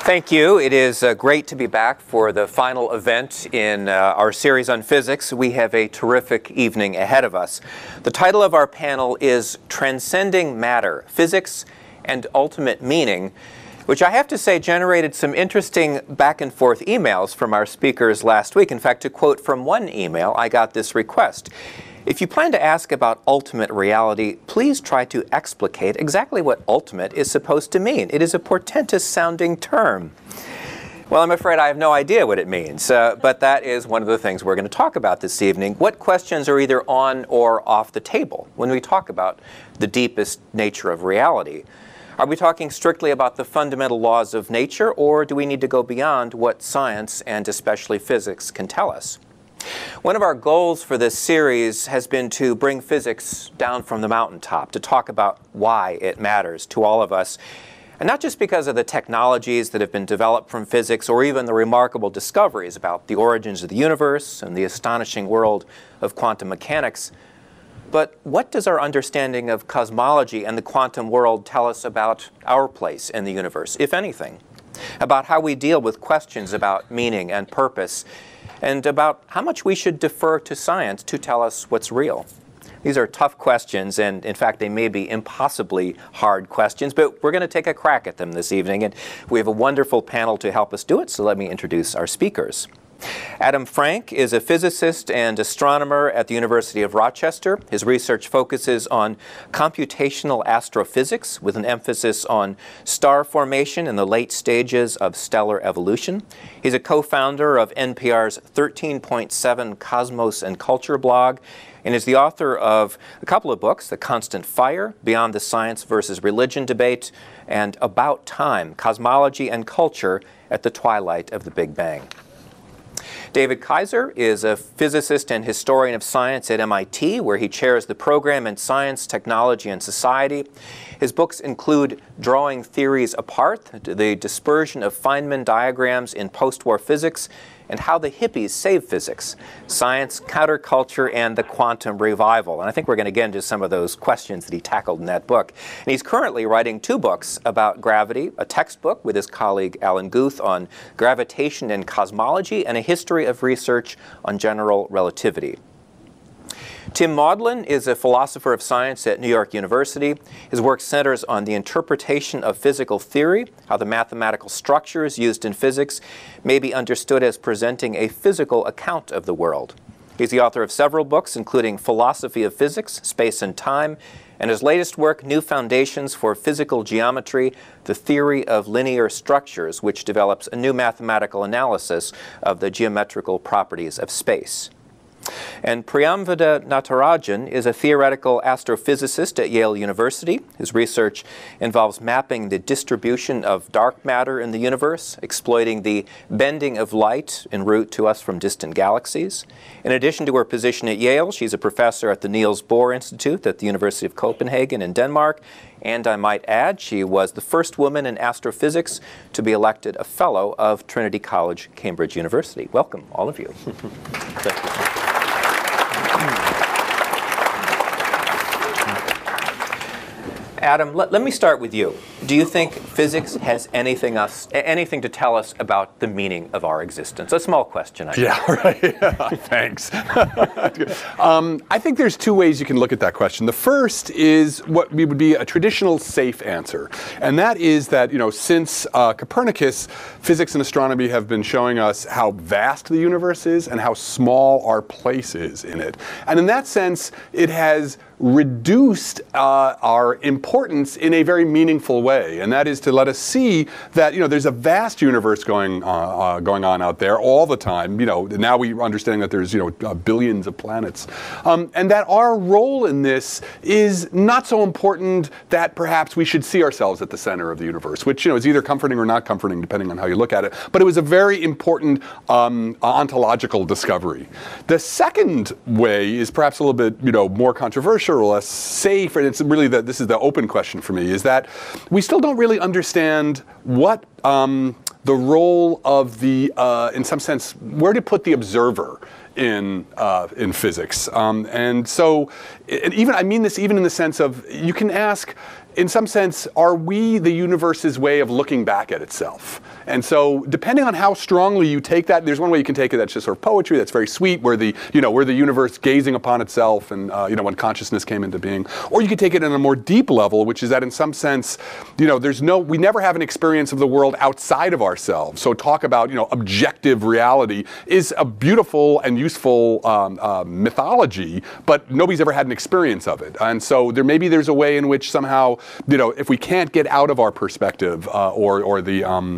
Thank you. It is great to be back for the final event in our series on physics. We have a terrific evening ahead of us. The title of our panel is Transcending Matter, Physics and Ultimate Meaning, which I have to say generated some interesting back and forth emails from our speakers last week. In fact, to quote from one email, I got this request. If you plan to ask about ultimate reality, please try to explicate exactly what ultimate is supposed to mean. It is a portentous sounding term. Well, I'm afraid I have no idea what it means, but that is one of the things we're going to talk about this evening. What questions are either on or off the table when we talk about the deepest nature of reality? Are we talking strictly about the fundamental laws of nature, or do we need to go beyond what science, and especially physics, can tell us? One of our goals for this series has been to bring physics down from the mountaintop, to talk about why it matters to all of us. And not just because of the technologies that have been developed from physics, or even the remarkable discoveries about the origins of the universe and the astonishing world of quantum mechanics, but what does our understanding of cosmology and the quantum world tell us about our place in the universe, if anything? About how we deal with questions about meaning and purpose, and about how much we should defer to science to tell us what's real. These are tough questions, and in fact they may be impossibly hard questions, but we're going to take a crack at them this evening, and we have a wonderful panel to help us do it, so let me introduce our speakers. Adam Frank is a physicist and astronomer at the University of Rochester. His research focuses on computational astrophysics with an emphasis on star formation in the late stages of stellar evolution. He's a co-founder of NPR's 13.7 Cosmos and Culture blog, and is the author of a couple of books, The Constant Fire, Beyond the Science versus Religion Debate, and About Time, Cosmology and Culture at the Twilight of the Big Bang. David Kaiser is a physicist and historian of science at MIT, where he chairs the program in Science, Technology, and Society. His books include Drawing Theories Apart, The Dispersion of Feynman Diagrams in Post-War Physics, and How the Hippies Saved Physics, Science, Counterculture, and the Quantum Revival. And I think we're going to get into some of those questions that he tackled in that book. And he's currently writing 2 books about gravity, a textbook with his colleague Alan Guth on gravitation and cosmology, and a history of research on general relativity. Tim Maudlin is a philosopher of science at New York University. His work centers on the interpretation of physical theory, how the mathematical structures used in physics may be understood as presenting a physical account of the world. He's the author of several books, including Philosophy of Physics, Space and Time, and his latest work, New Foundations for Physical Geometry, The Theory of Linear Structures, which develops a new mathematical analysis of the geometrical properties of space. And Priyamvada Natarajan is a theoretical astrophysicist at Yale University. His research involves mapping the distribution of dark matter in the universe, exploiting the bending of light en route to us from distant galaxies. In addition to her position at Yale, she's a professor at the Niels Bohr Institute at the University of Copenhagen in Denmark. And I might add, she was the first woman in astrophysics to be elected a fellow of Trinity College, Cambridge University. Welcome, all of you. Thank you. Adam, let me start with you. Do you think physics has anything to tell us about the meaning of our existence? A small question, I think. Yeah, right. Yeah, thanks. I think there's 2 ways you can look at that question. The first is what would be a traditional safe answer. And that is that, since Copernicus, physics and astronomy have been showing us how vast the universe is and how small our place is in it. And in that sense, it has reduced our importance in a very meaningful way, and that is to let us see that there's a vast universe going on out there all the time. Now we understand that there's billions of planets, and that our role in this is not so important that perhaps we should see ourselves at the center of the universe, which is either comforting or not comforting depending on how you look at it. But it was a very important ontological discovery. The second way is perhaps a little bit more controversial or less safe, and it's really this is the open question for me, is that we still don't really understand what the role of the, in some sense, where to put the observer in physics. And so, and even I mean this even in the sense of, you can ask, in some sense, are we the universe's way of looking back at itself? And so, depending on how strongly you take that, there's one way you can take it that's just sort of poetry, that's very sweet, where we're the universe gazing upon itself, and when consciousness came into being. Or you could take it on a more deep level, which is that in some sense, we never have an experience of the world outside of ourselves. So talk about objective reality is a beautiful and useful mythology, but nobody's ever had an experience of it. And so maybe there's a way in which somehow, if we can't get out of our perspective or this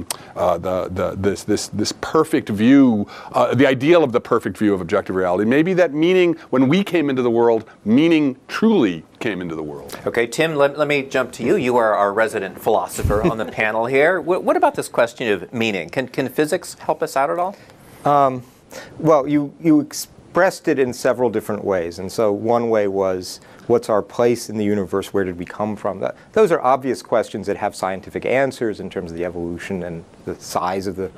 perfect view, the ideal of the perfect view of objective reality, maybe that meaning, when we came into the world, meaning truly came into the world. Okay, Tim, let me jump to you. You are our resident philosopher on the panel here. What about this question of meaning? Can physics help us out at all? Well, you expressed it in several different ways. And so one way was, what's our place in the universe? Where did we come from? Those are obvious questions that have scientific answers in terms of the evolution and the size of the,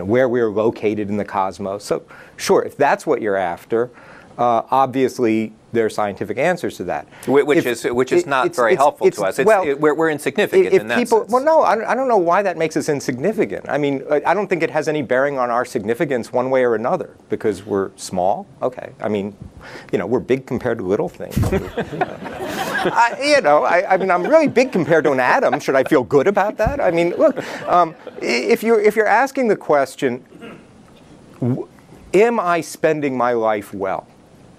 where we're located in the cosmos. So sure, if that's what you're after, obviously there are scientific answers to that. Which is not very helpful to us. We're insignificant in that sense. Well, no, I don't know why that makes us insignificant. I mean, I don't think it has any bearing on our significance one way or another, because we're small. Okay, I mean, we're big compared to little things. I mean, I'm really big compared to an atom. Should I feel good about that? I mean, look, if you're asking the question, am I spending my life well?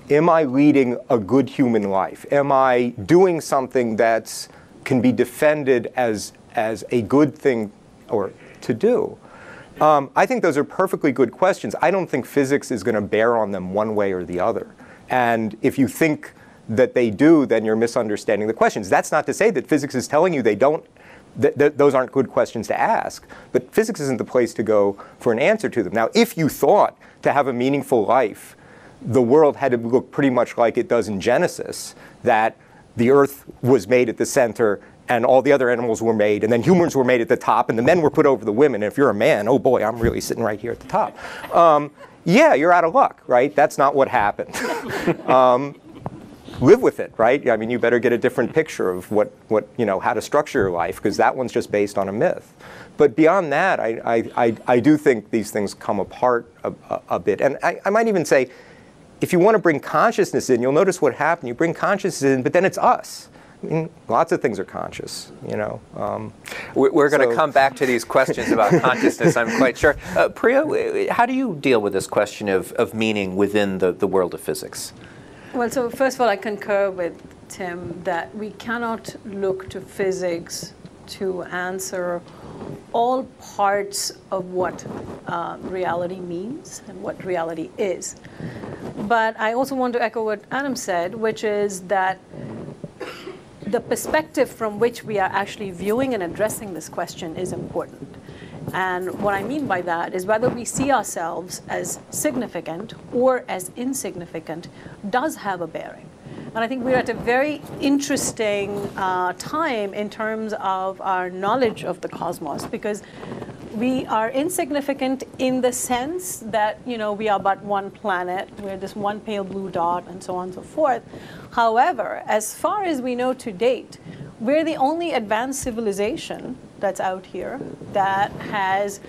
Am I leading a good human life? Am I doing something that can be defended as a good thing or to do? I think those are perfectly good questions. I don't think physics is going to bear on them one way or the other. And if you think that they do, then you're misunderstanding the questions. That's not to say that physics is telling you they don't. Those aren't good questions to ask. But physics isn't the place to go for an answer to them. Now, if you thought to have a meaningful life, the world had to look pretty much like it does in Genesis, that the earth was made at the center and all the other animals were made, and then humans were made at the top, and the men were put over the women. And if you're a man, oh boy, I'm really sitting right here at the top. Yeah, you're out of luck, right? That's not what happened. Live with it, right? I mean, you better get a different picture of how to structure your life, because that one's just based on a myth. But beyond that, I do think these things come apart a bit. And I might even say, if you want to bring consciousness in, you'll notice what happened. You bring consciousness in, but then it's us. I mean, lots of things are conscious, We're going to come back to these questions about consciousness, I'm quite sure. Priya, how do you deal with this question of meaning within the world of physics? Well, so first of all, I concur with Tim that we cannot look to physics to answer all parts of what reality means and what reality is. But I also want to echo what Adam said, which is that the perspective from which we are actually viewing and addressing this question is important. And what I mean by that is whether we see ourselves as significant or as insignificant does have a bearing. And I think we're at a very interesting time in terms of our knowledge of the cosmos, because we are insignificant in the sense that, we are but one planet, we're this one pale blue dot, and so on and so forth. However, as far as we know to date, we're the only advanced civilization that's out here that has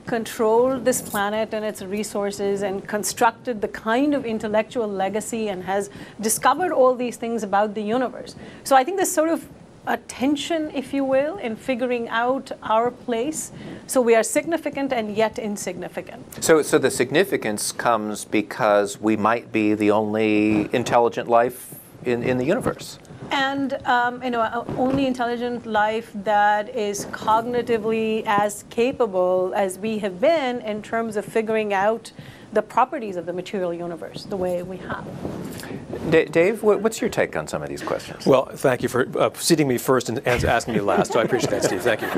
controlled this planet and its resources and constructed the kind of intellectual legacy and has discovered all these things about the universe. So I think there's sort of a tension, if you will, in figuring out our place. So we are significant and yet insignificant. So the significance comes because we might be the only intelligent life in the universe. And only intelligent life that is cognitively as capable as we have been in terms of figuring out the properties of the material universe the way we have. Dave, what's your take on some of these questions? Well, thank you for seating me first and asking me last. So I appreciate that, Steve. Thank you.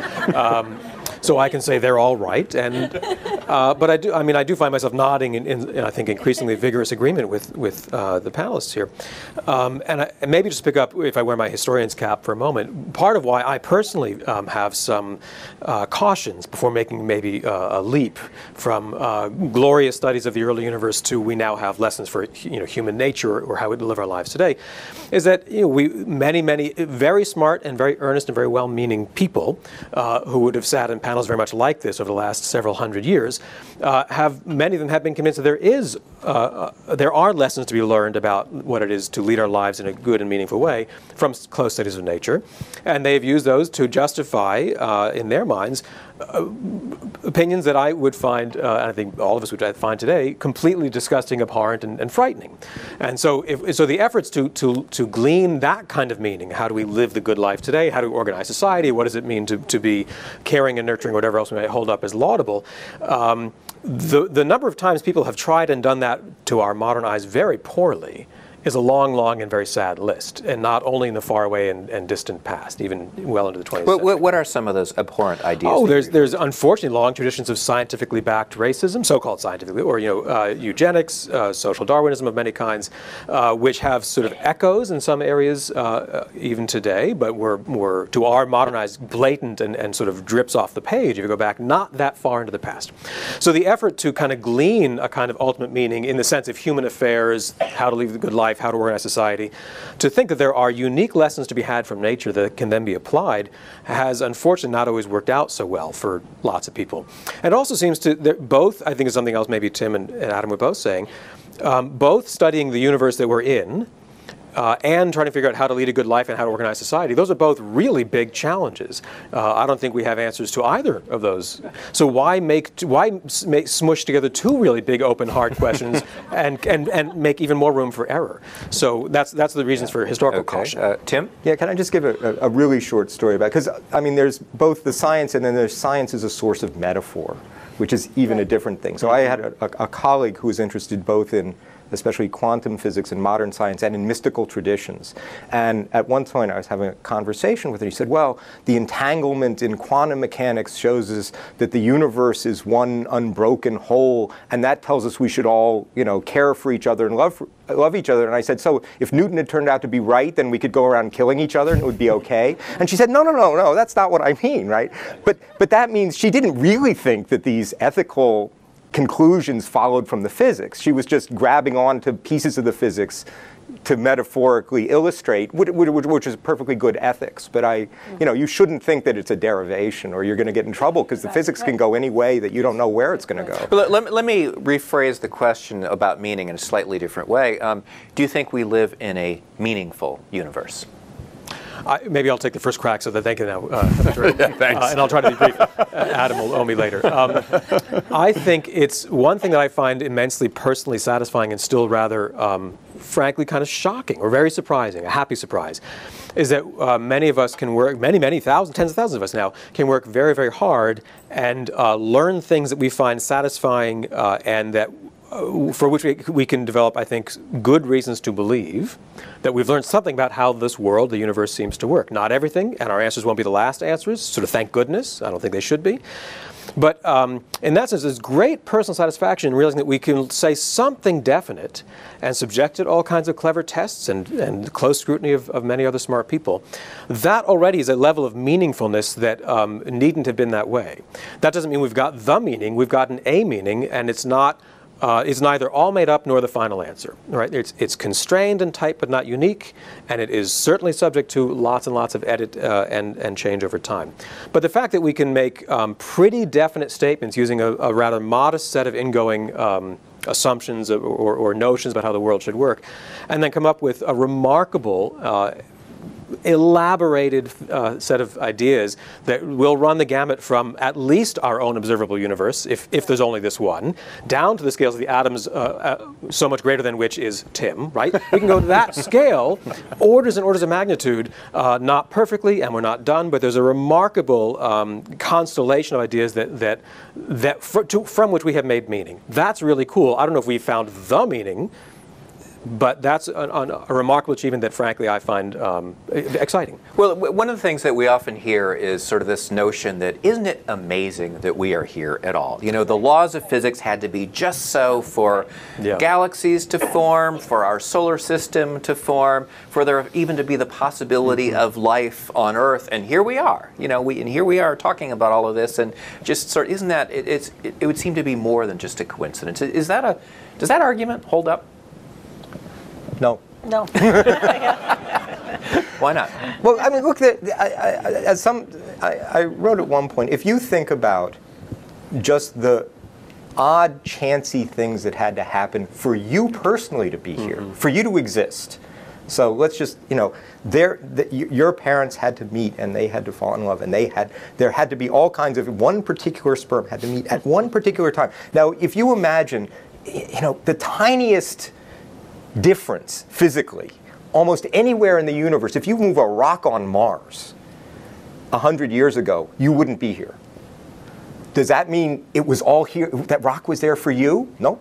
So I can say they're all right, and but I do find myself nodding in I think increasingly vigorous agreement with the panelists here, and maybe just pick up, if I wear my historian's cap for a moment, part of why I personally have some cautions before making maybe a leap from glorious studies of the early universe to we now have lessons for human nature or how we live our lives today, is that many very smart and very earnest and very well-meaning people who would have sat in panels very much like this over the last several hundred years, many of them have been convinced that there are lessons to be learned about what it is to lead our lives in a good and meaningful way from close studies of nature, and they have used those to justify, in their minds, opinions that I would find, and I think all of us would find today, completely disgusting, abhorrent, and frightening. And so, the efforts to glean that kind of meaning, how do we live the good life today? How do we organize society? What does it mean to be caring and nurturing, whatever else we might hold up as laudable? The number of times people have tried and done that to our modern eyes very poorly is a long, long and very sad list, and not only in the faraway and distant past, even well into the 20th century. What are some of those abhorrent ideas? Oh, there's unfortunately long traditions of scientifically backed racism, so-called scientifically, or eugenics, social Darwinism of many kinds, which have sort of echoes in some areas even today, but were to our modern eyes blatant and sort of drips off the page if you go back not that far into the past. So the effort to kind of glean a kind of ultimate meaning in the sense of human affairs, how to live the good life, how to organize society, to think that there are unique lessons to be had from nature that can then be applied has unfortunately not always worked out so well for lots of people. And it also seems to, both, I think is something else maybe Tim and Adam were both saying, both studying the universe that we're in and trying to figure out how to lead a good life and how to organize society. Those are both really big challenges. I don't think we have answers to either of those. So why smush together two really big open hard questions and make even more room for error? So that's the reasons for historical caution. Tim? Yeah, can I just give a really short story about it? Because, I mean, there's both the science and then there's science as a source of metaphor, which is even a different thing. So I had a colleague who was interested both in especially quantum physics and modern science, and in mystical traditions. And at one point I was having a conversation with him. He said, well, the entanglement in quantum mechanics shows us that the universe is one unbroken whole, and that tells us we should all, care for each other and love each other. And I said, so if Newton had turned out to be right, then we could go around killing each other and it would be okay? And she said, no, that's not what I mean, right? But that means she didn't really think that these ethical conclusions followed from the physics. She was just grabbing onto pieces of the physics to metaphorically illustrate, which is perfectly good ethics. But you shouldn't think that it's a derivation or you're going to get in trouble because the physics can go any way that you don't know where it's going to go. But let me rephrase the question about meaning in a slightly different way. Do you think we live in a meaningful universe? Maybe I'll take the first crack so that they can now Thanks. and I'll try to be brief. Adam will owe me later. I think it's one thing that I find immensely personally satisfying and still rather, frankly, kind of shocking or very surprising, a happy surprise, is that many of us can work, many thousands, tens of thousands of us now, can work very, very hard and learn things that we find satisfying and that for which we can develop, I think, good reasons to believe that we've learned something about how this world, the universe, seems to work. Not everything, and our answers won't be the last answers, sort of thank goodness. I don't think they should be. But in that sense, there's great personal satisfaction in realizing that we can say something definite and subject it to all kinds of clever tests and close scrutiny of many other smart people. That already is a level of meaningfulness that needn't have been that way. That doesn't mean we've got the meaning. We've gotten a meaning, and it's not. It's neither all made up nor the final answer. Right? It's constrained and tight, but not unique, and it is certainly subject to lots and lots of edit and change over time. But the fact that we can make pretty definite statements using a rather modest set of ingoing assumptions or notions about how the world should work, and then come up with a remarkable elaborated set of ideas that will run the gamut from at least our own observable universe, if there's only this one, down to the scales of the atoms, so much greater than which is Tim, right? We can go to that scale, orders and orders of magnitude, not perfectly, and we're not done, but there's a remarkable constellation of ideas from which we have made meaning. That's really cool. I don't know if we found the meaning, But that's a remarkable achievement that, frankly, I find exciting. Well, one of the things that we often hear is sort of this notion that isn't it amazing that we are here at all? You know, the laws of physics had to be just so for galaxies to form, for our solar system to form, for there even to be the possibility of life on Earth, and here we are. You know, here we are talking about all of this, and just sort of, isn't that it would seem to be more than just a coincidence. Does that argument hold up? No. No. Why not? Well, I mean, look, I wrote at one point, if you think about just the odd, chancy things that had to happen for you personally to be here, for you to exist. So let's just, you know, your parents had to meet and they had to fall in love, and there had to be all kinds of, one particular sperm had to meet at one particular time. Now, if you imagine, you know, the tiniest difference physically, almost anywhere in the universe, if you move a rock on Mars 100 years ago, you wouldn't be here. Does that mean it was all here, that rock was there for you? No.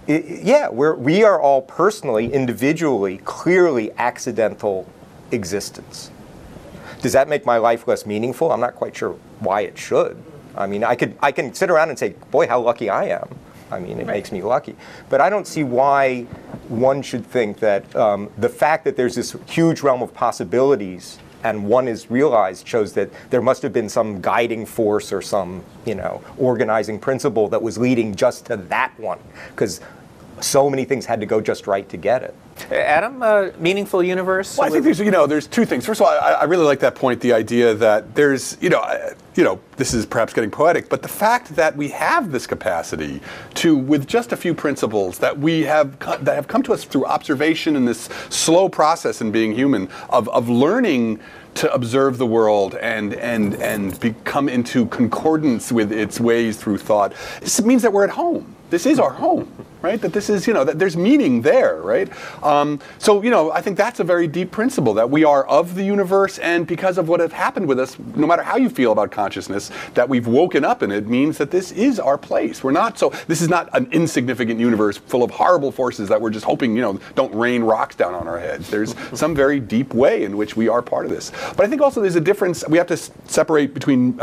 Yeah, we are all personally, individually, clearly accidental existence. Does that make my life less meaningful? I'm not quite sure why it should. I mean, I can sit around and say, boy, how lucky I am. I mean, it makes me lucky. But I don't see why one should think that the fact that there's this huge realm of possibilities and one is realized shows that there must have been some guiding force or some, you know, organizing principle that was leading just to that one, because so many things had to go just right to get it. Adam, meaningful universe? Well, I think there's two things. First of all, I really like that point, the idea that there's, this is perhaps getting poetic, but the fact that we have this capacity to, with just a few principles that have come to us through observation and this slow process in being human of learning to observe the world and become into concordance with its ways through thought. This means that we're at home. This is our home, right? That this is, that there's meaning there, right? So, I think that's a very deep principle, that we are of the universe, and because of what has happened with us, no matter how you feel about consciousness, that we've woken up in it means that this is our place. This is not an insignificant universe full of horrible forces that we're just hoping, don't rain rocks down on our heads. There's some very deep way in which we are part of this. But I think also there's a difference, we have to separate between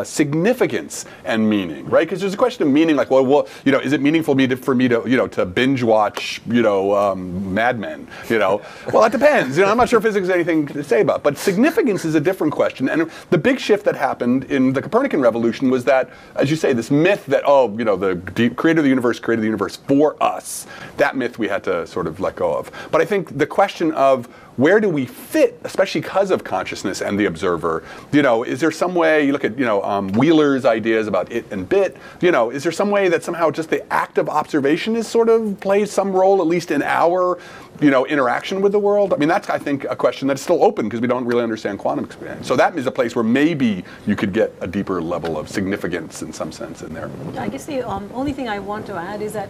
significance and meaning, right? Because there's a question of meaning, like, well, is it meaningful for me to binge watch, Mad Men, Well, it depends. I'm not sure physics has anything to say about it. But significance is a different question. And the big shift that happened in the Copernican revolution was that, as you say, this myth that, the creator of the universe created the universe for us, that myth we had to sort of let go of. But I think the question of where do we fit, especially because of consciousness and the observer? Is there some way, you look at, Wheeler's ideas about it and bit, is there some way that somehow just the act of observation is sort of plays some role, at least in our, interaction with the world? I mean, that's, I think, a question that's still open because we don't really understand quantum experience. So that is a place where maybe you could get a deeper level of significance in some sense in there. I guess the only thing I want to add is that,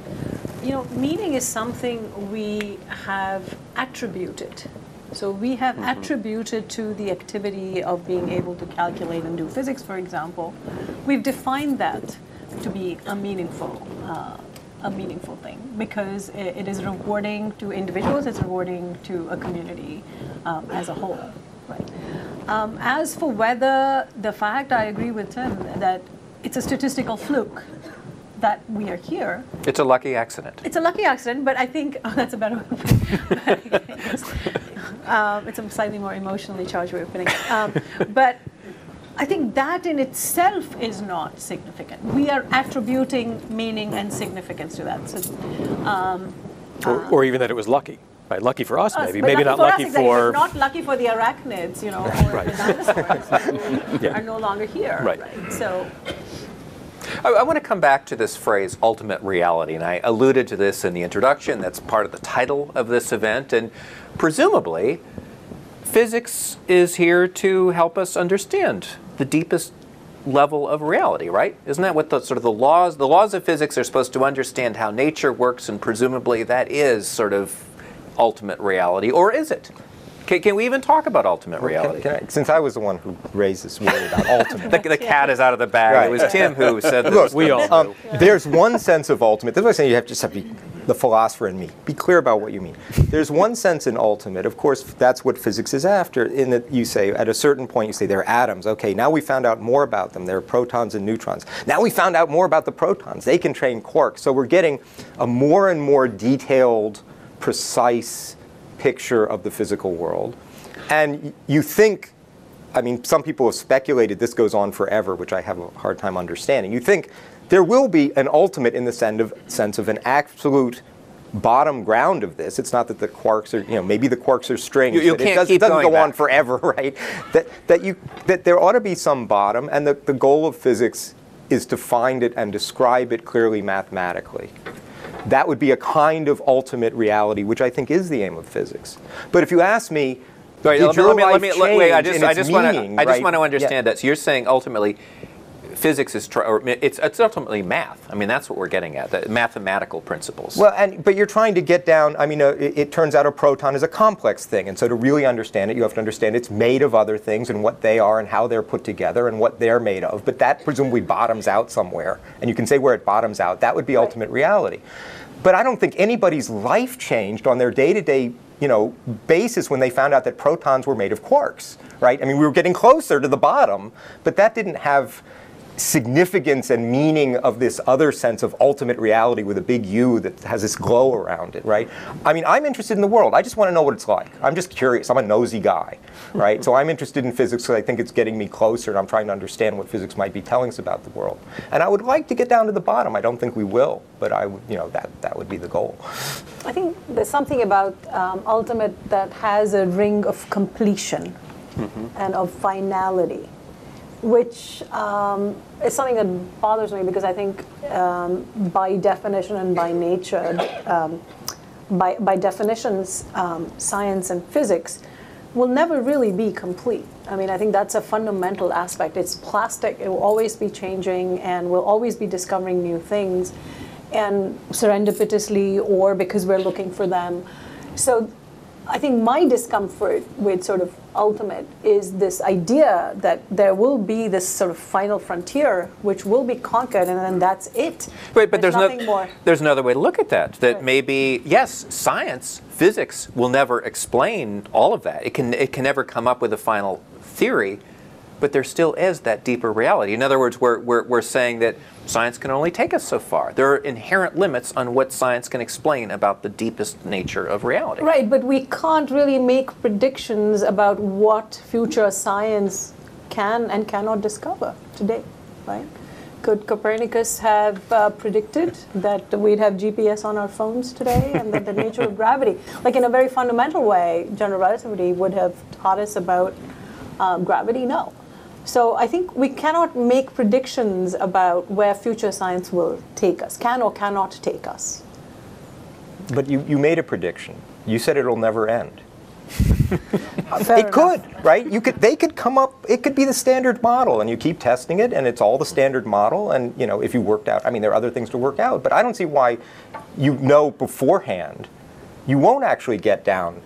meaning is something we have attributed. So we have attributed to the activity of being able to calculate and do physics, for example. We've defined that to be a meaningful thing because it is rewarding to individuals, it's rewarding to a community as a whole. Right. As for whether the fact, I agree with Tim, that it's a statistical fluke that we are here. It's a lucky accident. It's a lucky accident, but I think that's a better way. It's a slightly more emotionally charged way of putting it. But I think that in itself is not significant. We are attributing meaning and significance to that. So, or even that it was lucky. Right, lucky for us, maybe. Maybe not lucky lucky for... Not lucky for the arachnids, or right. the dinosaurs who are no longer here. Right. So... I want to come back to this phrase, ultimate reality, and I alluded to this in the introduction. That's part of the title of this event, and presumably, physics is here to help us understand the deepest level of reality, right? Isn't that what the laws of physics are supposed to understand how nature works, and presumably that is sort of ultimate reality, or is it? Can we even talk about ultimate reality? Since I was the one who raised this word about ultimate. the cat is out of the bag. Right. It was Tim who said this. Look, we all know. There's one sense of ultimate. That's why I'm saying you just have to be the philosopher in me. Be clear about what you mean. There's one sense in ultimate. Of course, that's what physics is after, in that you say, at a certain point, you say they're atoms. Okay, now we found out more about them. There are protons and neutrons. Now we found out more about the protons. They contain quarks. So we're getting a more and more detailed, precise picture of the physical world. And you think, I mean, some people have speculated this goes on forever, which I have a hard time understanding. You think there will be an ultimate in the sense of an absolute bottom ground of this. It's not that the quarks are, maybe the quarks are strings. You can't it keep doesn't going go on back. forever, right? That there ought to be some bottom, and the goal of physics is to find it and describe it clearly mathematically. That would be a kind of ultimate reality, which I think is the aim of physics. But if you ask me, Wait, did your life change I just want right? to understand that. So you're saying ultimately, physics is, it's ultimately math. I mean, that's what we're getting at, the mathematical principles. Well, but you're trying to get down, I mean, it turns out a proton is a complex thing. And so to really understand it, you have to understand it's made of other things and what they are and how they're put together and what they're made of. But that presumably bottoms out somewhere. And you can say where it bottoms out. That would be ultimate reality. But I don't think anybody's life changed on their day-to-day basis when they found out that protons were made of quarks, right? I mean, we were getting closer to the bottom, but that didn't have significance and meaning of this other sense of ultimate reality with a big U that has this glow around it, right? I mean, I'm interested in the world. I just want to know what it's like. I'm just curious. I'm a nosy guy, right? So I'm interested in physics because I think it's getting me closer, and I'm trying to understand what physics might be telling us about the world. And I would like to get down to the bottom. I don't think we will, but I would, that would be the goal. I think there's something about ultimate that has a ring of completion and of finality, which is something that bothers me because I think by definition and by nature, by definitions, science and physics will never really be complete. I mean, I think that's a fundamental aspect. It's plastic. It will always be changing, and we'll always be discovering new things, and serendipitously or because we're looking for them. So I think my discomfort with sort of ultimate is this idea that there will be this sort of final frontier which will be conquered, and then that's it. Right, but there's nothing more. There's another way to look at that. That Right. maybe, yes, science, physics will never explain all of that. It can never come up with a final theory, but there still is that deeper reality. In other words, we're saying that science can only take us so far. There are inherent limits on what science can explain about the deepest nature of reality. Right, but we can't really make predictions about what future science can and cannot discover today, right? Could Copernicus have predicted that we'd have GPS on our phones today and that the nature of gravity, like in a very fundamental way, general relativity would have taught us about gravity? No. So I think we cannot make predictions about where future science will take us, can or cannot take us. But you made a prediction. You said it'll never end. Fair It enough. could, right? They could come up. It could be the standard model, and you keep testing it, and it's all the standard model. And if you worked out, I mean, there are other things to work out. But I don't see why, beforehand, you won't actually get down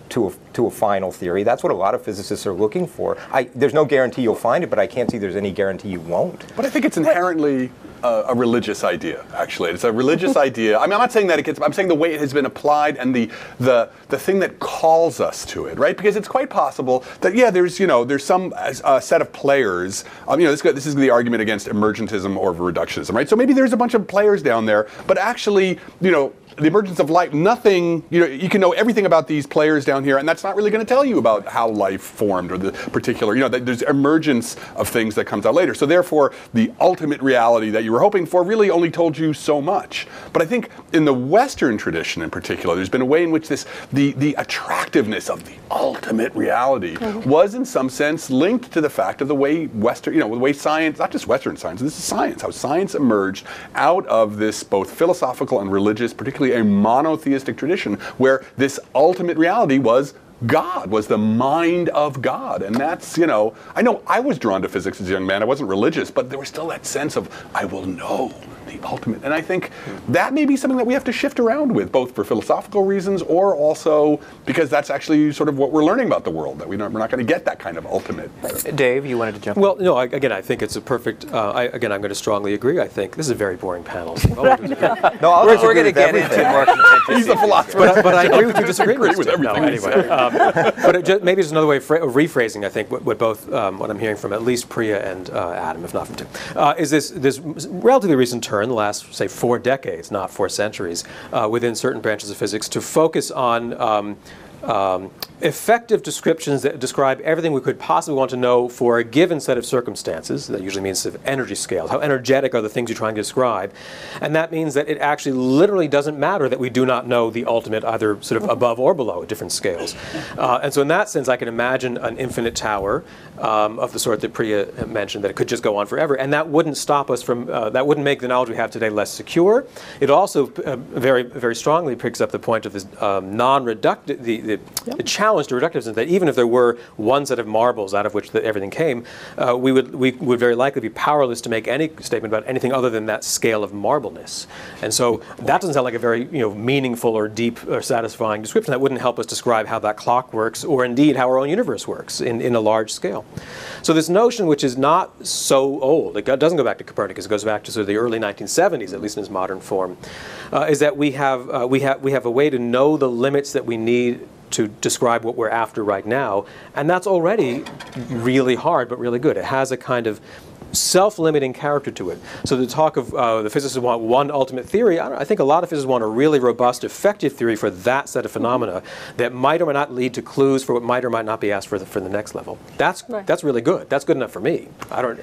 to a final theory. That's what a lot of physicists are looking for. There's no guarantee you'll find it, but I can't see there's any guarantee you won't. But I think it's inherently a religious idea, actually. It's a religious idea. I mean, I'm not saying that I'm saying the way it has been applied and the thing that calls us to it, right? Because it's quite possible that, yeah, there's some set of players. This is the argument against emergentism or reductionism, right? So maybe there's a bunch of players down there, but actually, the emergence of life, nothing, you can know everything about these players down here, and that's not really going to tell you about how life formed or the particular, there's emergence of things that comes out later. So therefore, the ultimate reality that you were hoping for really only told you so much. But I think in the Western tradition in particular, there's been a way in which the attractiveness of the ultimate reality was in some sense linked to the fact of the way the way science, not just Western science, this is science, how science emerged out of this both philosophical and religious, particularly a monotheistic tradition where this ultimate reality was God, was the mind of God. And that's, I know I was drawn to physics as a young man. I wasn't religious, but there was still that sense of, I will know the ultimate. And I think that may be something that we have to shift around with, both for philosophical reasons or also because that's actually sort of what we're learning about the world, that we're not going to get that kind of ultimate. Dave, you wanted to jump in? Well, no, again, I think it's a perfect, I'm going to strongly agree. I think this is a very boring panel. So No, we're going to get into more contentious He's a philosopher. but I agree with you disagreeing agree with everything No, he anyway. But maybe just another way of rephrasing, I think, what both, what I'm hearing from at least Priya and Adam, if not from Tim, is this relatively recent turn, the last, say, 4 decades, not 4 centuries, within certain branches of physics, to focus on effective descriptions that describe everything we could possibly want to know for a given set of circumstances. That usually means sort of energy scales. How energetic are the things you're trying to describe? And that means that it actually literally doesn't matter that we do not know the ultimate either sort of above or below at different scales. And so in that sense, I can imagine an infinite tower of the sort that Priya mentioned, that it could just go on forever. And that wouldn't stop us from, that wouldn't make the knowledge we have today less secure. It also very, very strongly picks up the point of this non-reductive, the challenge to reductivism, that even if there were one set of marbles out of which everything came, we would very likely be powerless to make any statement about anything other than that scale of marbleness. And so that doesn't sound like a very meaningful or deep or satisfying description. That wouldn't help us describe how that clock works, or indeed how our own universe works in a large scale. So this notion, which is not so old, it doesn't go back to Copernicus, it goes back to sort of the early 1970s, at least in its modern form, is that we have a way to know the limits that we need to describe what we're after right now, and that's already really hard but really good. It has a kind of self-limiting character to it. So the talk of the physicists want one ultimate theory, I think a lot of physicists want a really robust, effective theory for that set of phenomena that might or might not lead to clues for what might or might not be asked for the next level. That's really good. That's good enough for me. I don't.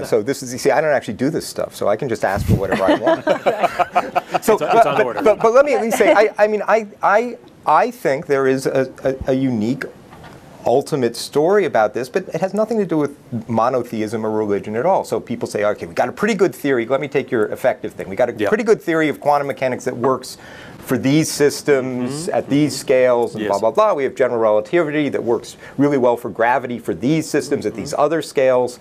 So this is, you see, I don't actually do this stuff, so I can just ask for whatever I want. So, it's on order. But let me at least say, I think there is a unique ultimate story about this, but it has nothing to do with monotheism or religion at all. So people say, okay, we got a pretty good theory. Let me take your effective thing. We got a pretty good theory of quantum mechanics that works for these systems at these scales and blah, blah, blah. We have general relativity that works really well for gravity for these systems at these other scales.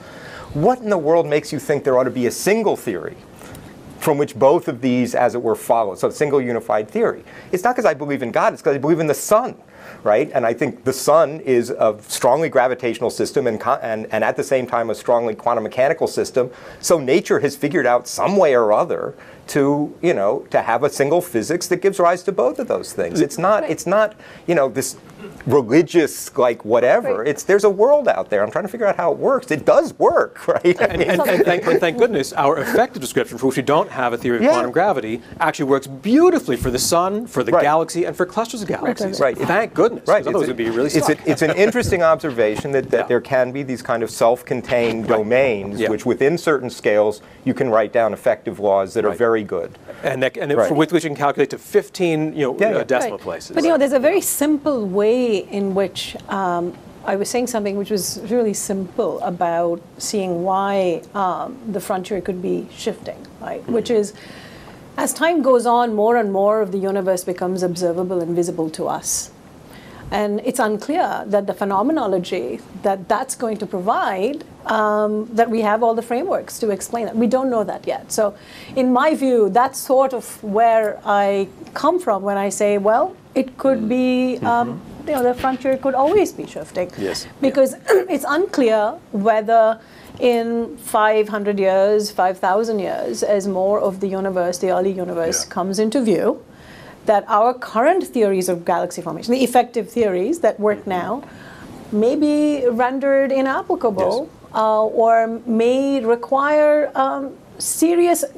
What in the world makes you think there ought to be a single theory from which both of these, as it were, follow? So a single unified theory. It's not because I believe in God, it's because I believe in the sun. Right? And I think the sun is a strongly gravitational system and at the same time a strongly quantum mechanical system. So nature has figured out some way or other to have a single physics that gives rise to both of those things. It's not this religious like whatever. There's a world out there. I'm trying to figure out how it works. It does work, right? And thank goodness our effective description, for which we don't have a theory of quantum gravity, actually works beautifully for the sun, for the galaxy, and for clusters of galaxies. Right. Thank goodness. Right. Otherwise it'd be really stuck. It's an interesting observation that there can be these kind of self-contained domains, which within certain scales you can write down effective laws that are very good. For which you can calculate to 15 decimal places. But there's a very simple way in which I was saying something which was really simple about seeing why the frontier could be shifting, right? Which is, as time goes on, more and more of the universe becomes observable and visible to us. And it's unclear that the phenomenology that's going to provide, that we have all the frameworks to explain it. We don't know that yet. So in my view, that's sort of where I come from when I say, well, it could be, the frontier could always be shifting. Yes. Because it's unclear whether in 500 years, 5,000 years, as more of the universe, the early universe, comes into view, that our current theories of galaxy formation, the effective theories that work now, may be rendered inapplicable, or may require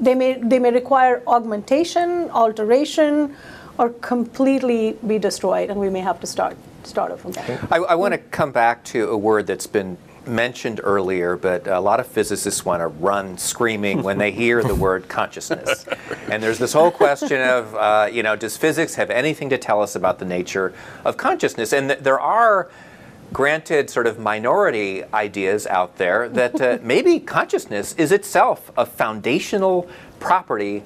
they may require augmentation, alteration, or completely be destroyed, and we may have to start it from there. I want to come back to a word that's been mentioned earlier, but a lot of physicists want to run screaming when they hear the word consciousness. And there's this whole question of, does physics have anything to tell us about the nature of consciousness? And there are, granted, sort of minority ideas out there that maybe consciousness is itself a foundational property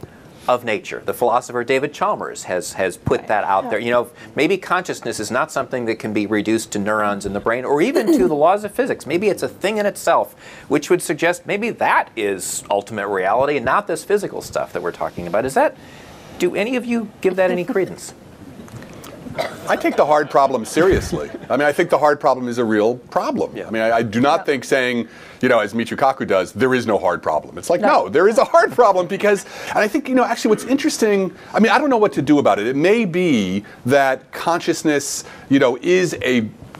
of nature. The philosopher David Chalmers has put that out there. You know, maybe consciousness is not something that can be reduced to neurons in the brain or even to the laws of physics. Maybe it's a thing in itself, which would suggest maybe that is ultimate reality and not this physical stuff that we're talking about. Do any of you give that any credence? I take the hard problem seriously. I mean, I think the hard problem is a real problem. I mean, I do not think saying, you know, as Michio Kaku does, there is no hard problem. It's like, no, there is a hard problem because, and I think, you know, actually what's interesting, I mean, I don't know what to do about it. It may be that consciousness, you know, is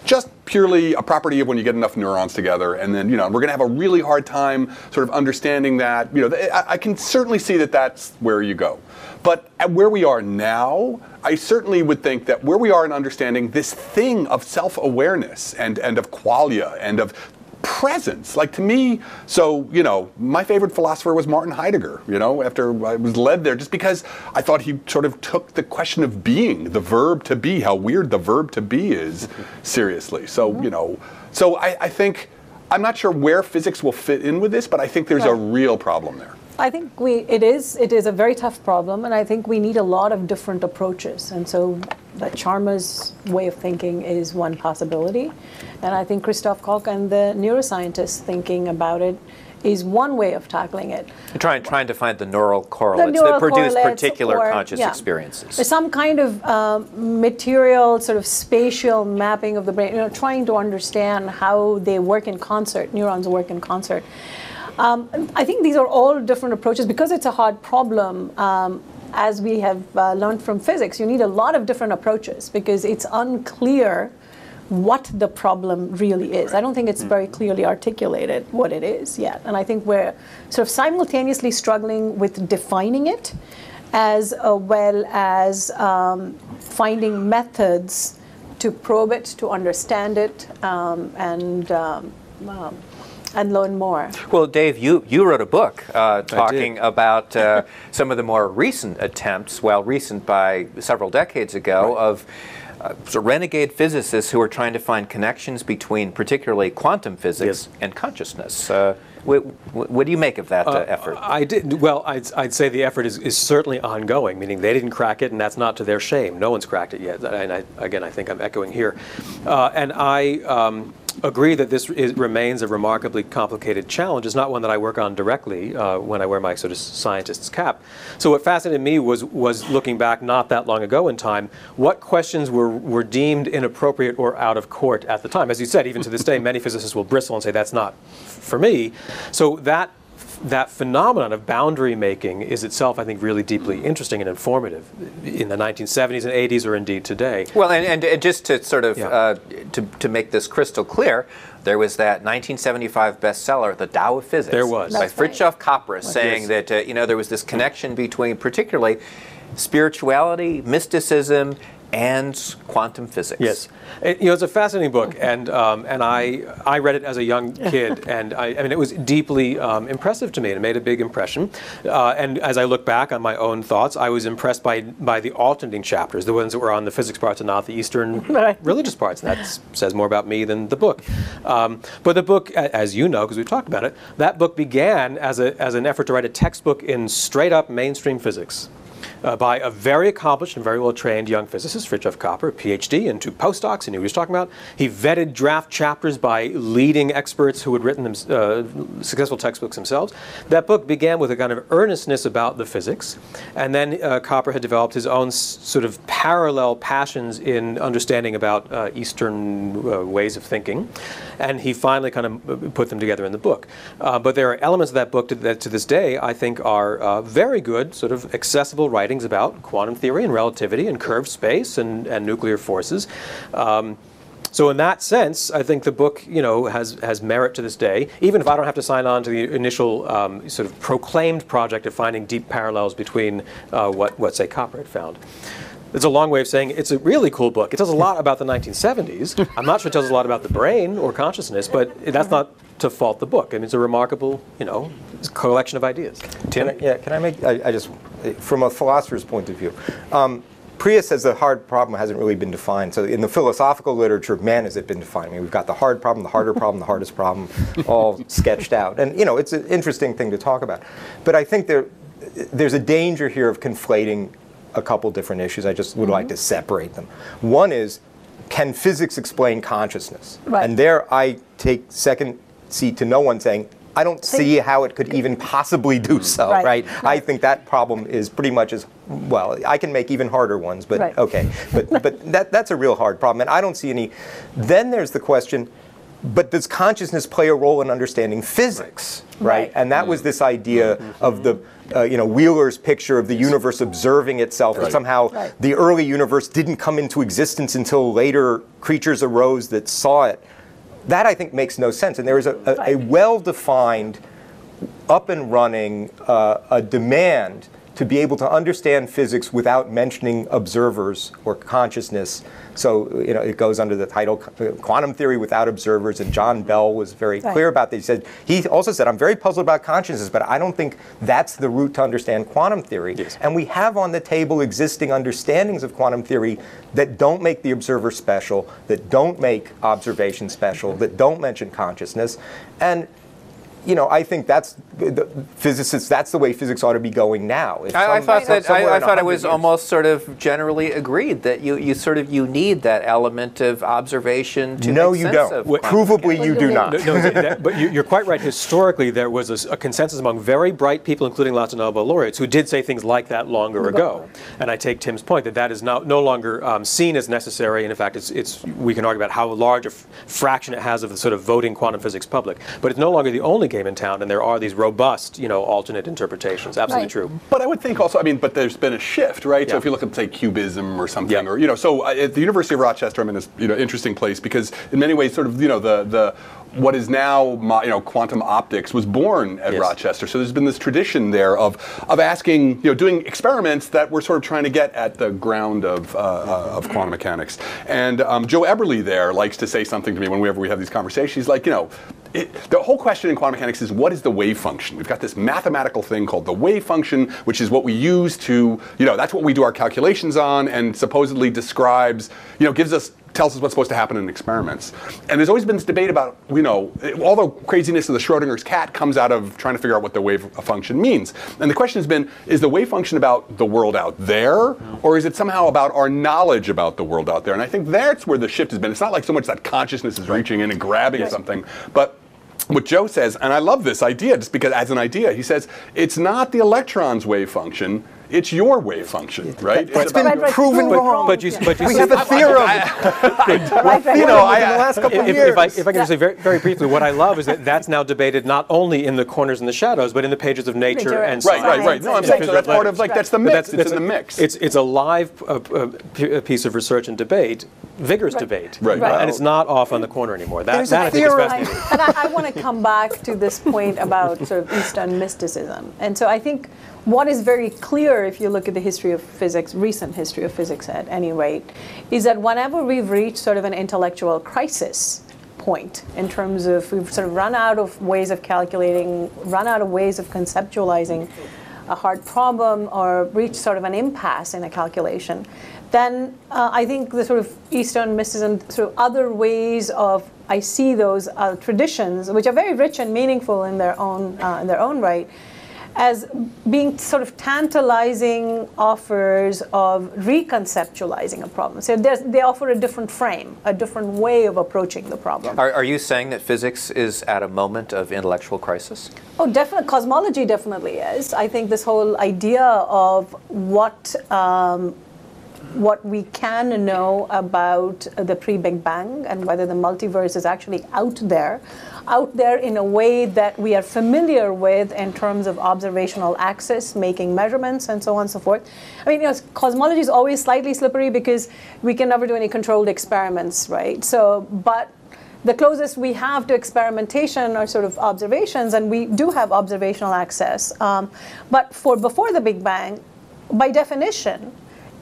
just purely a property of when you get enough neurons together, and then, you know, we're going to have a really hard time sort of understanding that. You know, I can certainly see that that's where you go. But at where we are now, I certainly would think that where we are in understanding this thing of self-awareness and of qualia and of presence, like to me, so, you know, my favorite philosopher was Martin Heidegger, you know, after I was led there, just because I thought he sort of took the question of being, the verb to be, how weird the verb to be is, seriously. So, you know, so I think, I'm not sure where physics will fit in with this, but I think there's a real problem there. I think it is a very tough problem, and I think we need a lot of different approaches. And so that Chalmers' way of thinking is one possibility. And I think Christoph Koch and the neuroscientists thinking about it is one way of tackling it. Trying to find the neural correlates that produce particular conscious experiences. Some kind of material, sort of spatial mapping of the brain, you know, trying to understand how they work in concert, neurons work in concert. I think these are all different approaches because it's a hard problem. As we have learned from physics, you need a lot of different approaches because it's unclear what the problem really is. I don't think it's very clearly articulated what it is yet. And I think we're sort of simultaneously struggling with defining it as well as finding methods to probe it, to understand it, and learn more. Well, Dave, you wrote a book talking about some of the more recent attempts, well, recent by several decades ago, of renegade physicists who are trying to find connections between particularly quantum physics and consciousness. What do you make of that effort? I'd say the effort is certainly ongoing, meaning they didn't crack it, and that's not to their shame. No one's cracked it yet. And I think I'm echoing here. And I agree that this remains a remarkably complicated challenge. It's not one that I work on directly when I wear my sort of scientist's cap. So what fascinated me was looking back not that long ago in time, what questions were deemed inappropriate or out of court at the time. As you said, even to this day, many physicists will bristle and say, that's not for me. So that phenomenon of boundary making is itself, I think, really deeply interesting and informative in the 1970s and 80s, or indeed today. Well, and just to sort of to make this crystal clear, there was that 1975 bestseller, The Tao of Physics, there was, by Fritjof Capra, saying that you know, there was this connection between particularly spirituality, mysticism, and quantum physics. Yes, you know, it's a fascinating book, and I read it as a young kid, and I mean, it was deeply impressive to me, and it made a big impression. And as I look back on my own thoughts, I was impressed by the alternating chapters, the ones that were on the physics parts and not the Eastern religious parts. And that says more about me than the book. But the book, as you know, because we've talked about it, that book began as an effort to write a textbook in straight-up mainstream physics. By a very accomplished and very well-trained young physicist, Fritjof Capra, a PhD, and 2 postdocs, he knew what he was talking about. He vetted draft chapters by leading experts who had written them, successful textbooks themselves. That book began with a kind of earnestness about the physics, and then Capra had developed his own sort of parallel passions in understanding about Eastern ways of thinking, and he finally kind of put them together in the book. But there are elements of that book that to this day I think are very good, sort of accessible writings about quantum theory and relativity and curved space and nuclear forces. So in that sense, I think the book, you know, has merit to this day, even if I don't have to sign on to the initial sort of proclaimed project of finding deep parallels between what say, Capra had found. It's a long way of saying it's a really cool book. It tells a lot about the 1970s. I'm not sure it tells a lot about the brain or consciousness, but that's not to fault the book. I mean, it's a remarkable, you know, collection of ideas. Tim? Can I make, I just, from a philosopher's point of view, Priya says the hard problem hasn't really been defined. So in the philosophical literature, man, has it been defined? I mean, we've got the hard problem, the harder problem, the hardest problem, all sketched out. And, you know, it's an interesting thing to talk about. But I think there's a danger here of conflating a couple different issues. I just would like to separate them. One is, can physics explain consciousness? Right. And there I take second seat to no one, saying, I don't see how it could even possibly do so, right? I think that problem is pretty much as, well, I can make even harder ones, but okay. But that's a real hard problem, and I don't see any. Then there's the question, but does consciousness play a role in understanding physics, right? And that was this idea of the, Wheeler's picture of the universe observing itself, and somehow the early universe didn't come into existence until later creatures arose that saw it. That, I think, makes no sense. And there is a well-defined, up and running a demand to be able to understand physics without mentioning observers or consciousness. So, it goes under the title Quantum Theory Without Observers, and John Bell was very clear about that. He also said, I'm very puzzled about consciousness, but I don't think that's the route to understand quantum theory. Yes. And we have on the table existing understandings of quantum theory that don't make the observer special, that don't make observation special, that don't mention consciousness. And I think that's that's the way physics ought to be going now. I thought it was almost sort of generally agreed that you need that element of observation to make sense of. Provably, you do not. But you're quite right. Historically, there was a consensus among very bright people, including lots of Nobel laureates, who did say things like that longer ago. And I take Tim's point that is no longer seen as necessary. And in fact, we can argue about how large a fraction it has of the sort of voting quantum physics public. But it's no longer the only game in town, and there are these robust, alternate interpretations. Absolutely true. But I would think also, but there's been a shift, right? Yeah. So if you look at, say, Cubism or something, or so at the University of Rochester, I'm in this interesting place because in many ways, sort of the what is now quantum optics was born at Rochester. So there's been this tradition there of asking, doing experiments that were sort of trying to get at the ground of quantum mechanics. And Joe Eberly there likes to say something to me whenever we have these conversations. He's like, the whole question in quantum mechanics is, what is the wave function? We've got this mathematical thing called the wave function, which is what we use to, that's what we do our calculations on, and supposedly describes, tells us what's supposed to happen in experiments. And there's always been this debate about, all the craziness of the Schrodinger's cat comes out of trying to figure out what the wave function means. And the question has been, is the wave function about the world out there, or is it somehow about our knowledge about the world out there? And I think that's where the shift has been. It's not like so much that consciousness is reaching in and grabbing something, but what Joe says, and I love this idea just because as an idea, he says, it's not the electron's wave function, it's your wave function, right? It's been proven wrong. But you we have a theorem. In the last couple of years. If I can just say very, very briefly, what I love is that that's now debated not only in the corners and the shadows, but in the pages of Nature and Science. Right. No, I'm saying so that's part of that's the mix. It's in the mix. It's a live piece of research and debate, vigorous debate, right. And it's not off on the corner anymore. That I think is fascinating. And I want to come back to this point about sort of Eastern mysticism. And so I think what is very clear, if you look at the history of physics, recent history of physics at any rate, is that whenever we've reached sort of an intellectual crisis point in terms of we've sort of run out of ways of calculating, run out of ways of conceptualizing a hard problem, or reached sort of an impasse in a calculation, then I think the sort of Eastern mysticism, sort of other ways of, I see those traditions, which are very rich and meaningful in their own right, as being sort of tantalizing offers of reconceptualizing a problem. So they offer a different frame, a different way of approaching the problem. Are you saying that physics is at a moment of intellectual crisis? Oh, definitely. Cosmology definitely is. I think this whole idea of what we can know about the pre-Big Bang and whether the multiverse is actually out there in a way that we are familiar with in terms of observational access, making measurements, and so on and so forth. I mean, cosmology is always slightly slippery because we can never do any controlled experiments, right? So, but the closest we have to experimentation are sort of observations, and we do have observational access. But for before the Big Bang, by definition,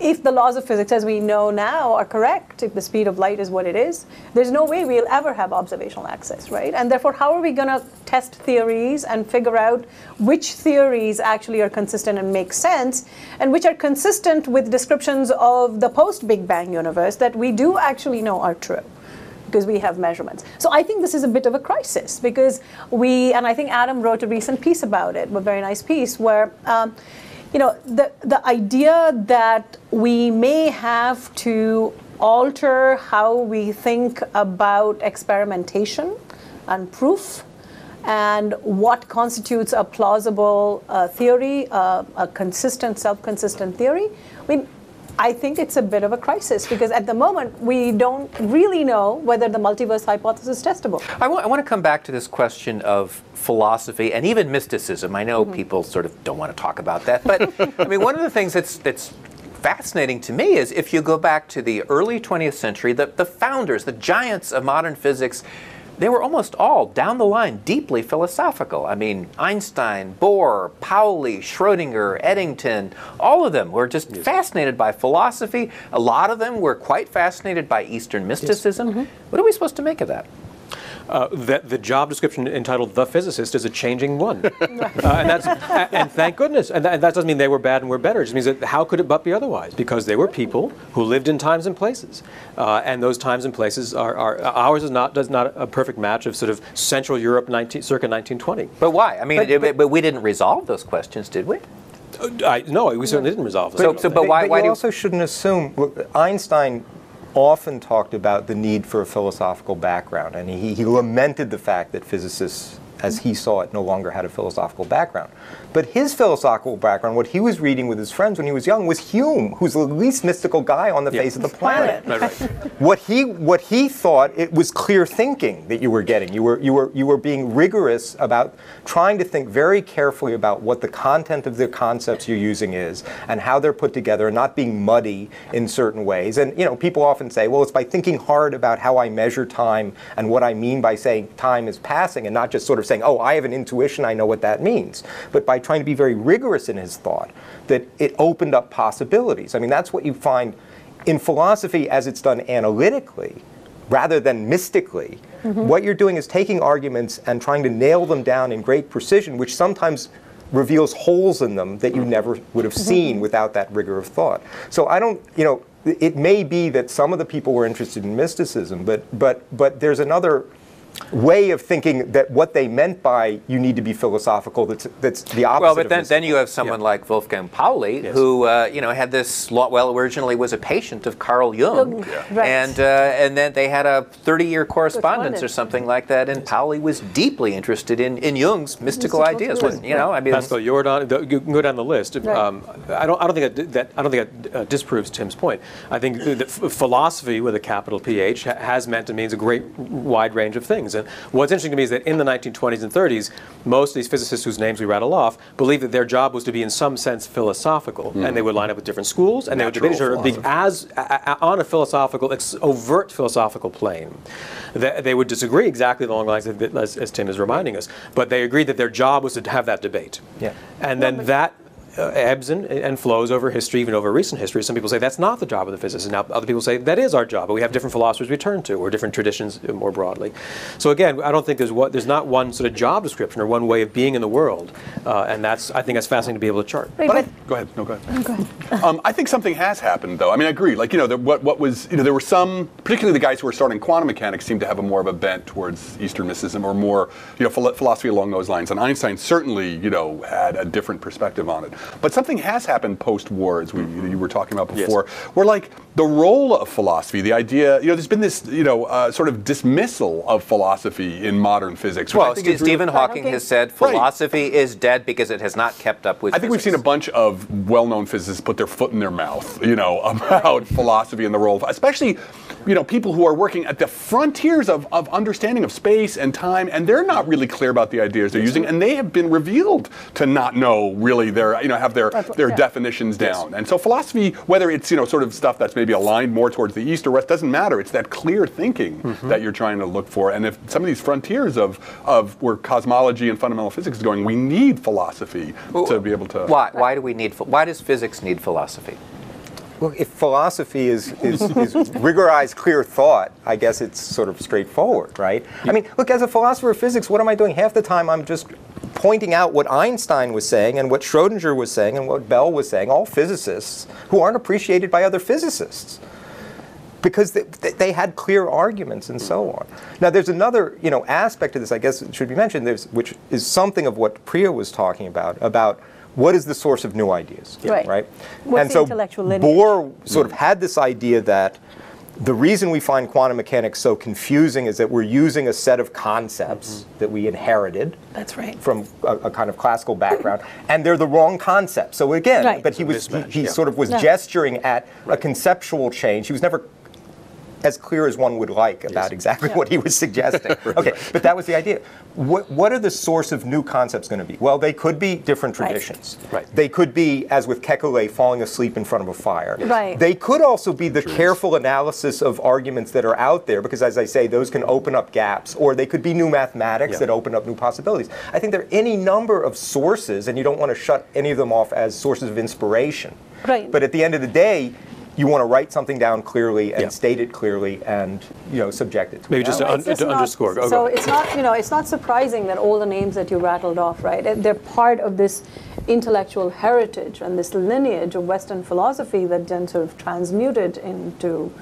if the laws of physics as we know now are correct, if the speed of light is what it is, there's no way we'll ever have observational access, right? And therefore, how are we going to test theories and figure out which theories actually are consistent and make sense, and which are consistent with descriptions of the post-Big Bang universe that we do actually know are true? because we have measurements. So I think this is a bit of a crisis because and I think Adam wrote a recent piece about it, a very nice piece, where the idea that we may have to alter how we think about experimentation and proof and what constitutes a plausible theory, a consistent, self-consistent theory. I think it's a bit of a crisis because at the moment we don't really know whether the multiverse hypothesis is testable. I want to come back to this question of philosophy and even mysticism. I know people sort of don't want to talk about that, but I mean, one of the things that's fascinating to me is if you go back to the early 20th century, the founders, the giants of modern physics, they were almost all, down the line, deeply philosophical. I mean, Einstein, Bohr, Pauli, Schrödinger, Eddington, all of them were just fascinated by philosophy. A lot of them were quite fascinated by Eastern mysticism. What are we supposed to make of that? The job description entitled "The Physicist" is a changing one, and thank goodness. And that doesn't mean they were bad and we're better. It just means that how could it but be otherwise? Because they were people who lived in times and places, and those times and places are ours is not a perfect match of sort of Central Europe circa 1920. But why? I mean, but we didn't resolve those questions, did we? No, we certainly didn't resolve them. But you also shouldn't assume Einstein often talked about the need for a philosophical background, and he lamented the fact that physicists, as he saw it, no longer had a philosophical background. But his philosophical background, what he was reading with his friends when he was young, was Hume, who's the least mystical guy on the face of the planet. Right. What he thought, it was clear thinking that you were getting. You were being rigorous about trying to think very carefully about what the content of the concepts you're using is and how they're put together, and not being muddy in certain ways. And people often say, well, it's by thinking hard about how I measure time and what I mean by saying time is passing, and not just sort of saying, oh, I have an intuition, I know what that means. But by trying to be very rigorous in his thought, that it opened up possibilities. I mean, that's what you find in philosophy as it's done analytically, rather than mystically. What you're doing is taking arguments and trying to nail them down in great precision, which sometimes reveals holes in them that you never would have seen without that rigor of thought. So I don't, it may be that some of the people were interested in mysticism, but there's another way of thinking that what they meant by you need to be philosophical that's the opposite. Well, but then you have someone like Wolfgang Pauli, who had this originally was a patient of Carl Jung, and then they had a 30-year correspondence or something like that, and Pauli was deeply interested in Jung's mystical ideas. I mean, Pascal Jordan, you can go down the list. I don't think that disproves Tim's point. I think that philosophy with a capital PH has meant and means a great wide range of things. And what's interesting to me is that in the 1920s and 30s, most of these physicists whose names we rattle off believed that their job was to be in some sense philosophical, and they would line up with different schools, and they would debate each other on a philosophical, overt philosophical plane. They would disagree exactly along the lines as Tim is reminding us, but they agreed that their job was to have that debate. And then that ebbs and flows over history, even over recent history. Some people say that's not the job of the physicist, and now other people say that is our job, but we have different philosophers we turn to, or different traditions more broadly. So again, I don't think there's not one sort of job description or one way of being in the world, and I think that's fascinating to be able to chart. Go ahead. No, go ahead. I think something has happened, though. I mean, I agree. Like, what was, there were some, particularly the guys who were starting quantum mechanics, seemed to have more of a bent towards Eastern mysticism or more, philosophy along those lines. And Einstein certainly, had a different perspective on it. But something has happened post-war, as you were talking about before, where like the role of philosophy, the idea, there's been this, sort of dismissal of philosophy in modern physics. Well, Stephen Hawking has said philosophy is dead because it has not kept up with I think physics. We've seen a bunch of well-known physicists put their foot in their mouth, about philosophy and the role of, especially, people who are working at the frontiers of understanding of space and time, and they're not really clear about the ideas they're using, and they have been revealed to not know really their, have their definitions down. And so philosophy, whether it's, sort of stuff that's maybe aligned more towards the East or West, doesn't matter. It's that clear thinking that you're trying to look for. And if some of these frontiers of where cosmology and fundamental physics is going, we need philosophy to be able to... Why does physics need philosophy? Well, if philosophy is rigorized, clear thought, I guess it's sort of straightforward, right? I mean, look, as a philosopher of physics, what am I doing? Half the time I'm just pointing out what Einstein was saying and what Schrödinger was saying and what Bell was saying, all physicists who aren't appreciated by other physicists. because they had clear arguments and so on. Now, there's another aspect to this, I guess it should be mentioned, which is something of what Priya was talking about what is the source of new ideas, right? What's and the so intellectual lineage? Bohr sort of had this idea that the reason we find quantum mechanics so confusing is that we're using a set of concepts that we inherited from a kind of classical background, and they're the wrong concepts. So again, but he sort of was gesturing at a conceptual change. He was never as clear as one would like about exactly what he was suggesting. Okay, but that was the idea. What are the source of new concepts going to be? Well, they could be different traditions. They could be, as with Kekulé, falling asleep in front of a fire. They could also be the careful analysis of arguments that are out there, because as I say, those can open up gaps, or they could be new mathematics that open up new possibilities. I think there are any number of sources, and you don't want to shut any of them off as sources of inspiration. But at the end of the day, you want to write something down clearly and state it clearly and subject it to maybe just to underscore. So it's not it's not surprising that all the names that you rattled off, right? They're part of this intellectual heritage and this lineage of Western philosophy that then sort of transmuted into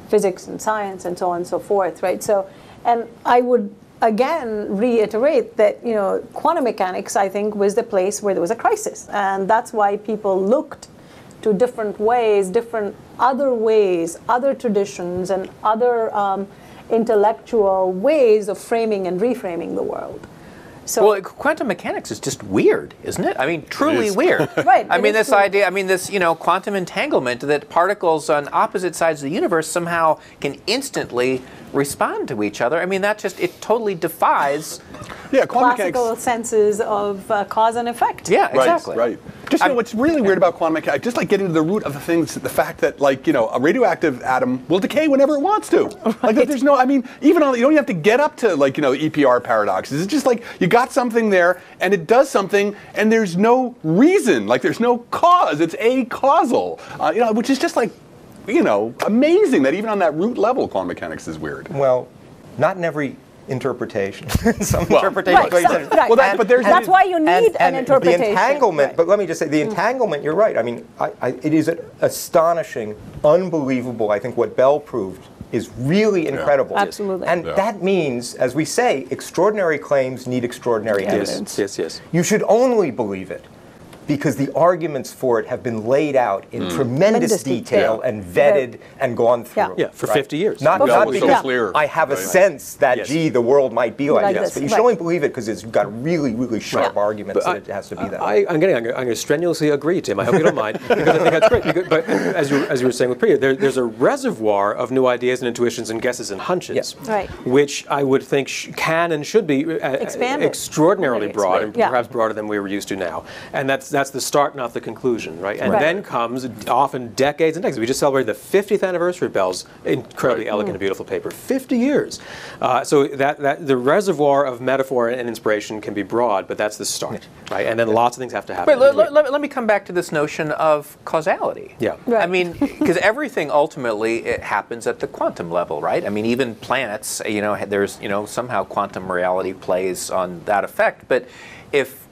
physics and science and so on and so forth, right? So, and I would again reiterate that quantum mechanics, I think, was the place where there was a crisis, and that's why people looked to different ways, other traditions, and other intellectual ways of framing and reframing the world. So, well, quantum mechanics is just weird, isn't it? I mean, truly weird. I mean, this idea, this, quantum entanglement, that particles on opposite sides of the universe somehow can instantly respond to each other. I mean, it totally defies classical senses of cause and effect. Yeah, exactly. Right. Just what's really weird about quantum mechanics, just like getting to the root of the things, the fact that a radioactive atom will decay whenever it wants to. Like there's no, even on, you don't have to get up to EPR paradoxes. It's just like you got something there and it does something and there's no reason, there's no cause. It's acausal, which is just amazing that even on that root level, quantum mechanics is weird. Well, not in every interpretation. Some interpretation. That's why you need an interpretation. The entanglement, but let me just say, the entanglement, you're right. It is astonishing, unbelievable. I think what Bell proved is really incredible. Absolutely. And that means, as we say, extraordinary claims need extraordinary evidence. Yes. You should only believe it because the arguments for it have been laid out in tremendous detail and vetted and gone through. For 50 years. Not because clear. I have a sense that, the world might be like this. But you should only believe it because it's got really, really sharp arguments that it has to be that way. I'm going to strenuously agree, Tim. I hope you don't mind, because I think that's great. But as you were saying with Priya, there's a reservoir of new ideas and intuitions and guesses and hunches, which I would think can and should be extraordinarily broad, and perhaps broader than we were used to now. And that's the start, not the conclusion, right? And then comes often decades and decades. We just celebrated the 50th anniversary of Bell's incredibly elegant and beautiful paper. 50 years. So that the reservoir of metaphor and inspiration can be broad, but that's the start, right? And then lots of things have to happen. But let me come back to this notion of causality. Because everything ultimately it happens at the quantum level, right? Even planets, there's somehow quantum reality plays on that effect. But if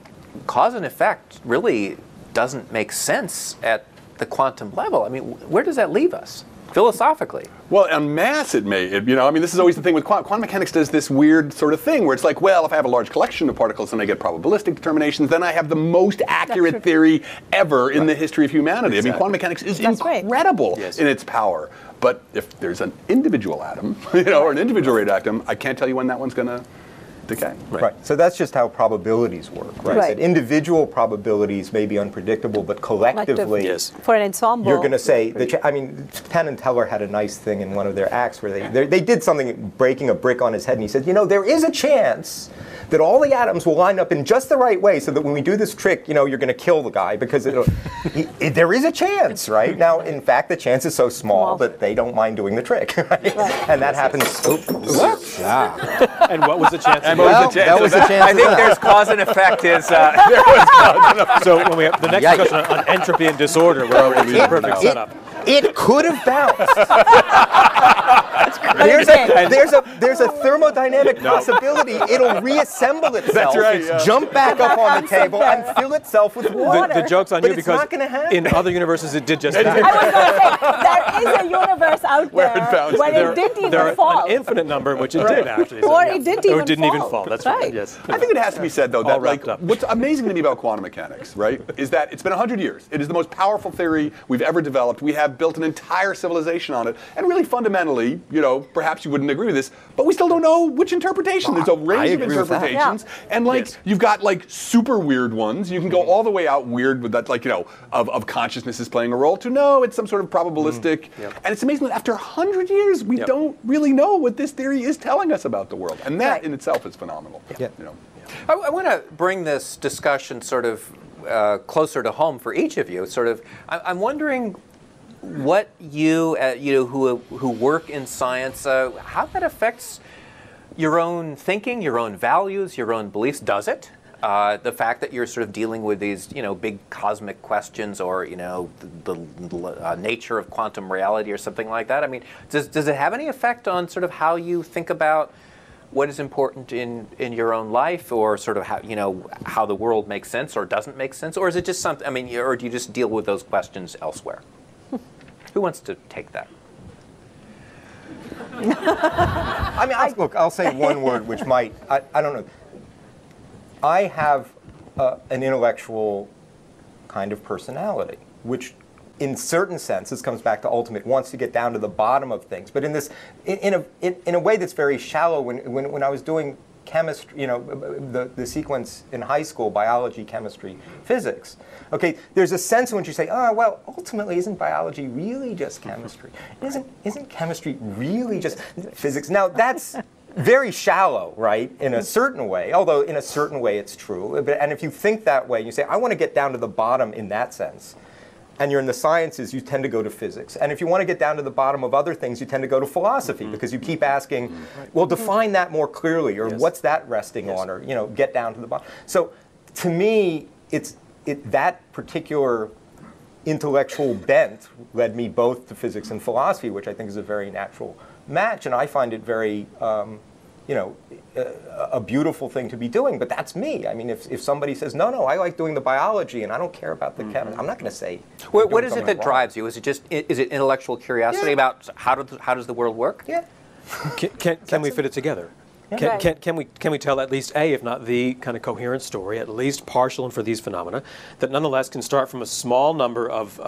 cause and effect really doesn't make sense at the quantum level, where does that leave us philosophically? Well, on mass it may, this is always the thing with quantum mechanics does this weird sort of thing where it's like, well, if I have a large collection of particles and I get probabilistic determinations, then I have the most accurate theory ever in the history of humanity. Quantum mechanics is incredible in its power. But if there's an individual atom, or an individual radioatom, I can't tell you when that one's going to decay. Right. So that's just how probabilities work, right? That individual probabilities may be unpredictable, but collectively, for an ensemble, you're going to say, Penn and Teller had a nice thing in one of their acts where they did something, breaking a brick on his head, and he said, there is a chance that all the atoms will line up in just the right way so that when we do this trick, you're going to kill the guy because there is a chance, right? Now, in fact, the chance is so small that they don't mind doing the trick, right? And that happens. And what was the chance? That was the chance. I think there's cause and effect. So when we have the next discussion on entropy and disorder, we're already in the perfect setup. It could have bounced. there's a thermodynamic possibility. It'll reassemble itself, right, yeah. jump back up on the table, and fill itself with water. The joke's on But you it's because not gonna happen. in other universes it did just I that. was going to say, there is a universe out Where it there bounced. where it didn't even There fall. are an infinite number in which it did actually. Or it didn't even Or it didn't even fall. fall. That's right. Right. Yes. I think it has to be said, though, that All wrapped up. what's amazing to me about quantum mechanics, right, is that it's been 100 years. It is the most powerful theory we've ever developed. We have built an entire civilization on it. And really fundamentally, perhaps you wouldn't agree with this, but we still don't know which interpretation. There's a range of agree with that. interpretations. And you've got super weird ones. You can go all the way out weird with that, of consciousness is playing a role to no, it's some sort of probabilistic. And it's amazing that after 100 years, we don't really know what this theory is telling us about the world. And that in itself is phenomenal. I want to bring this discussion sort of closer to home for each of you. I'm wondering what you who work in science, how that affects your own thinking, your own values, your own beliefs. Does it? The fact that you're sort of dealing with these, big cosmic questions, or the nature of quantum reality, or something like that. I mean, does it have any effect on sort of how you think about what is important in your own life, or sort of how the world makes sense or doesn't make sense, or is it just something? I mean, or do you just deal with those questions elsewhere? Who wants to take that? I mean, look, I'll say one word which might, I don't know. I have an intellectual kind of personality, which in certain senses comes back to ultimate, wants to get down to the bottom of things. But in a way that's very shallow, when I was doing chemistry, the sequence in high school, biology, chemistry, physics. Okay, there's a sense in which you say, oh, well, ultimately, isn't biology really just chemistry? Isn't chemistry really just physics? Now, that's very shallow, right, in a certain way, although in a certain way it's true. And if you think that way, you say, I want to get down to the bottom in that sense, and you're in the sciences, you tend to go to physics. And if you want to get down to the bottom of other things, you tend to go to philosophy, because you keep asking, well, define that more clearly, or what's that resting on, or get down to the bottom. So to me, that particular intellectual bent led me both to physics and philosophy, which I think is a very natural match, and I find it very, a beautiful thing to be doing. But that's me. I mean, if somebody says, no, I like doing the biology and I don't care about the chemistry, I'm not going to say. What is it that drives you? Is it intellectual curiosity about how does the world work? Yeah. Can we fit it together? Yeah. Can we tell at least if not the kind of coherent story, at least partial and for these phenomena, that nonetheless can start from a small number of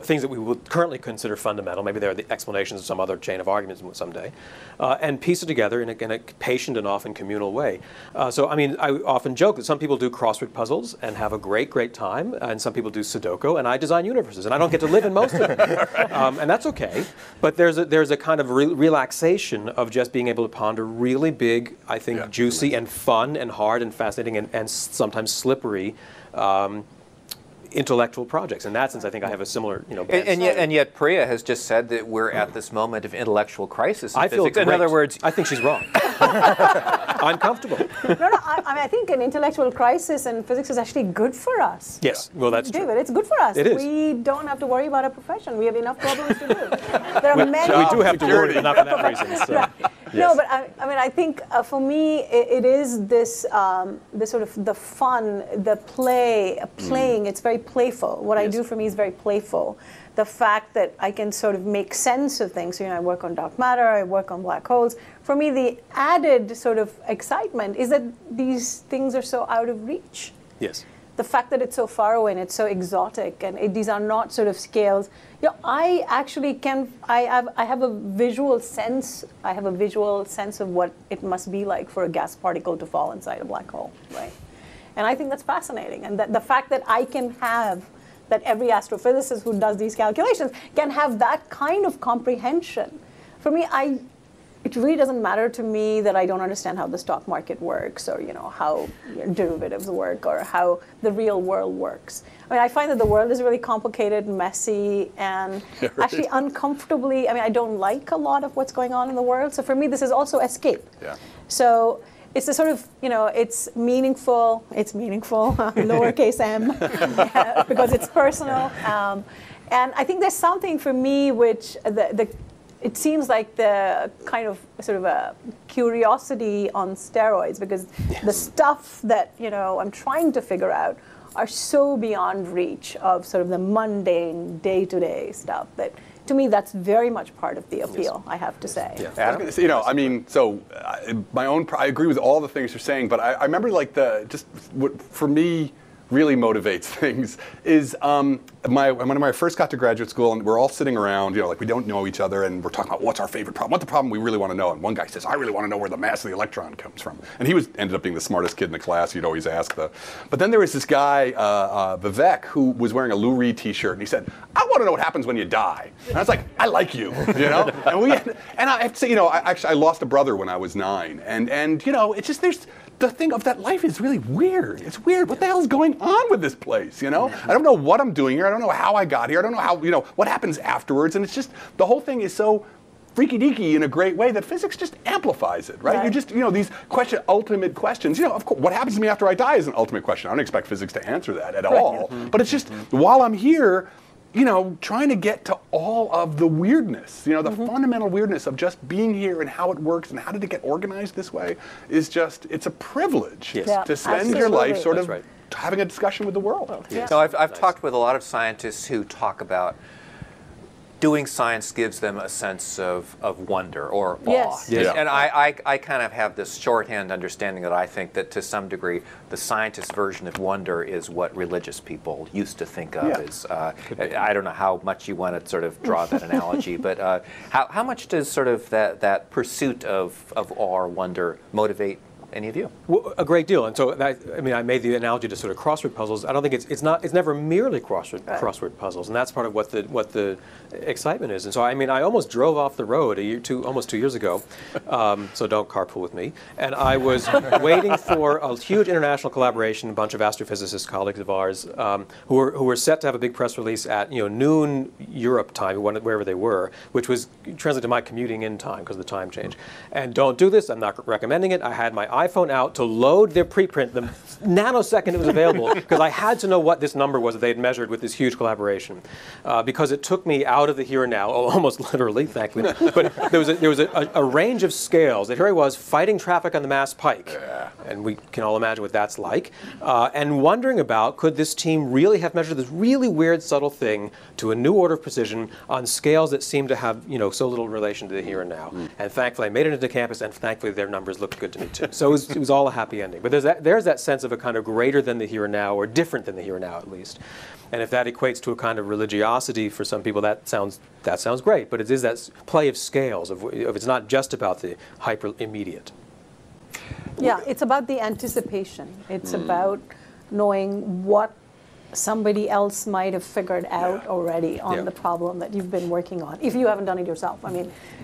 things that we would currently consider fundamental, maybe they're the explanations of some other chain of arguments someday, and piece it together in a patient and often communal way. So, I mean, I often joke that some people do crossword puzzles and have a great time, and some people do Sudoku, and I design universes, and I don't get to live in most of them. And that's okay, but there's a kind of relaxation of just being able to ponder really big, I think, juicy and fun and hard and fascinating and sometimes slippery intellectual projects. In that sense, I think I have a similar, And yet, Priya has just said that we're at this moment of intellectual crisis in I feel physics. great. In other words, I think she's wrong. I'm comfortable. I think an intellectual crisis in physics is actually good for us. Yes, well, that's true. David, it's good for us. It is. We don't have to worry about our profession. We have enough problems to do. There are many. We do have to worry enough for that reason. So. No, but I think for me it is this sort of the fun, the playing. It's very playful. What I do for me is very playful. The fact that I can sort of make sense of things. I work on dark matter. I work on black holes. For me, the added sort of excitement is that these things are so out of reach. Yes. The fact that it's so far away and it's so exotic, and these are not sort of scales. I actually I have a visual sense. I have a visual sense of what it must be like for a gas particle to fall inside a black hole, right? And I think that's fascinating. And the fact that I can have, that every astrophysicist who does these calculations can have that kind of comprehension. For me, it really doesn't matter to me that I don't understand how the stock market works, or how derivatives work, or how the real world works. I mean, I find that the world is really complicated, messy, and actually uncomfortably. I mean, I don't like a lot of what's going on in the world. So for me, this is also escape. Yeah. So it's a sort of, it's meaningful. It's meaningful, lowercase m, because it's personal. And I think there's something for me which it seems like the kind of sort of a curiosity on steroids, because the stuff that I'm trying to figure out are so beyond reach of sort of the mundane day-to-day stuff that, to me, that's very much part of the appeal. I have to say. Yeah. I was gonna say, I mean, so I agree with all the things you're saying, but I remember like what for me really motivates things is when I first got to graduate school, and we're all sitting around, like we don't know each other, and we're talking about what's our favorite problem, what's the problem we really want to know, and one guy says, I really want to know where the mass of the electron comes from, and he ended up being the smartest kid in the class. You'd always ask but then there was this guy Vivek, who was wearing a Lou Reed T-shirt, and he said, I want to know what happens when you die. And I was like, I like you, and I have to say, I lost a brother when I was 9, and it's just the thing of that life is really weird. It's weird. What the hell is going on with this place, I don't know what I'm doing here. I don't know how I got here. I don't know how, what happens afterwards. And it's just, the whole thing is so freaky-deaky in a great way that physics just amplifies it, right? You just, these ultimate questions. Of course, what happens to me after I die is an ultimate question. I don't expect physics to answer that at all. But it's just, while I'm here, trying to get to all of the weirdness, the fundamental weirdness of just being here and how it works and how did it get organized this way is just, it's a privilege to spend your life sort of having a discussion with the world. So I've talked with a lot of scientists who talk about doing science gives them a sense of wonder or awe. And I kind of have this shorthand understanding that I think that to some degree the scientist version of wonder is what religious people used to think of as, I don't know how much you want to sort of draw that analogy, but how much does sort of that pursuit of awe or wonder motivate any of you? Well, a great deal. And so, I made the analogy to sort of crossword puzzles. I don't think it's never merely crossword puzzles, and that's part of what the excitement is. And so, I almost drove off the road almost 2 years ago, so don't carpool with me. And I was waiting for a huge international collaboration, a bunch of astrophysicists, colleagues of ours, who were set to have a big press release at noon Europe time, wherever they were, which was translated to my commuting in time because of the time change. And don't do this. I'm not recommending it. I had my iPhone out to load their preprint the nanosecond it was available, because I had to know what this number was that they had measured with this huge collaboration, because it took me out of the here and now, almost literally, thankfully. But there was a range of scales that here I was fighting traffic on the Mass Pike, and we can all imagine what that's like, and wondering about, could this team really have measured this really weird, subtle thing to a new order of precision on scales that seem to have so little relation to the here and now. And thankfully I made it into campus, and thankfully their numbers looked good to me too. So it was all a happy ending. But there's that sense of a kind of greater than the here and now, or different than the here and now at least. And if that equates to a kind of religiosity for some people, that sounds great. But it is that play of scales, of it's not just about the hyper immediate. Yeah, it's about the anticipation. It's about knowing what somebody else might have figured out already on the problem that you've been working on, if you haven't done it yourself.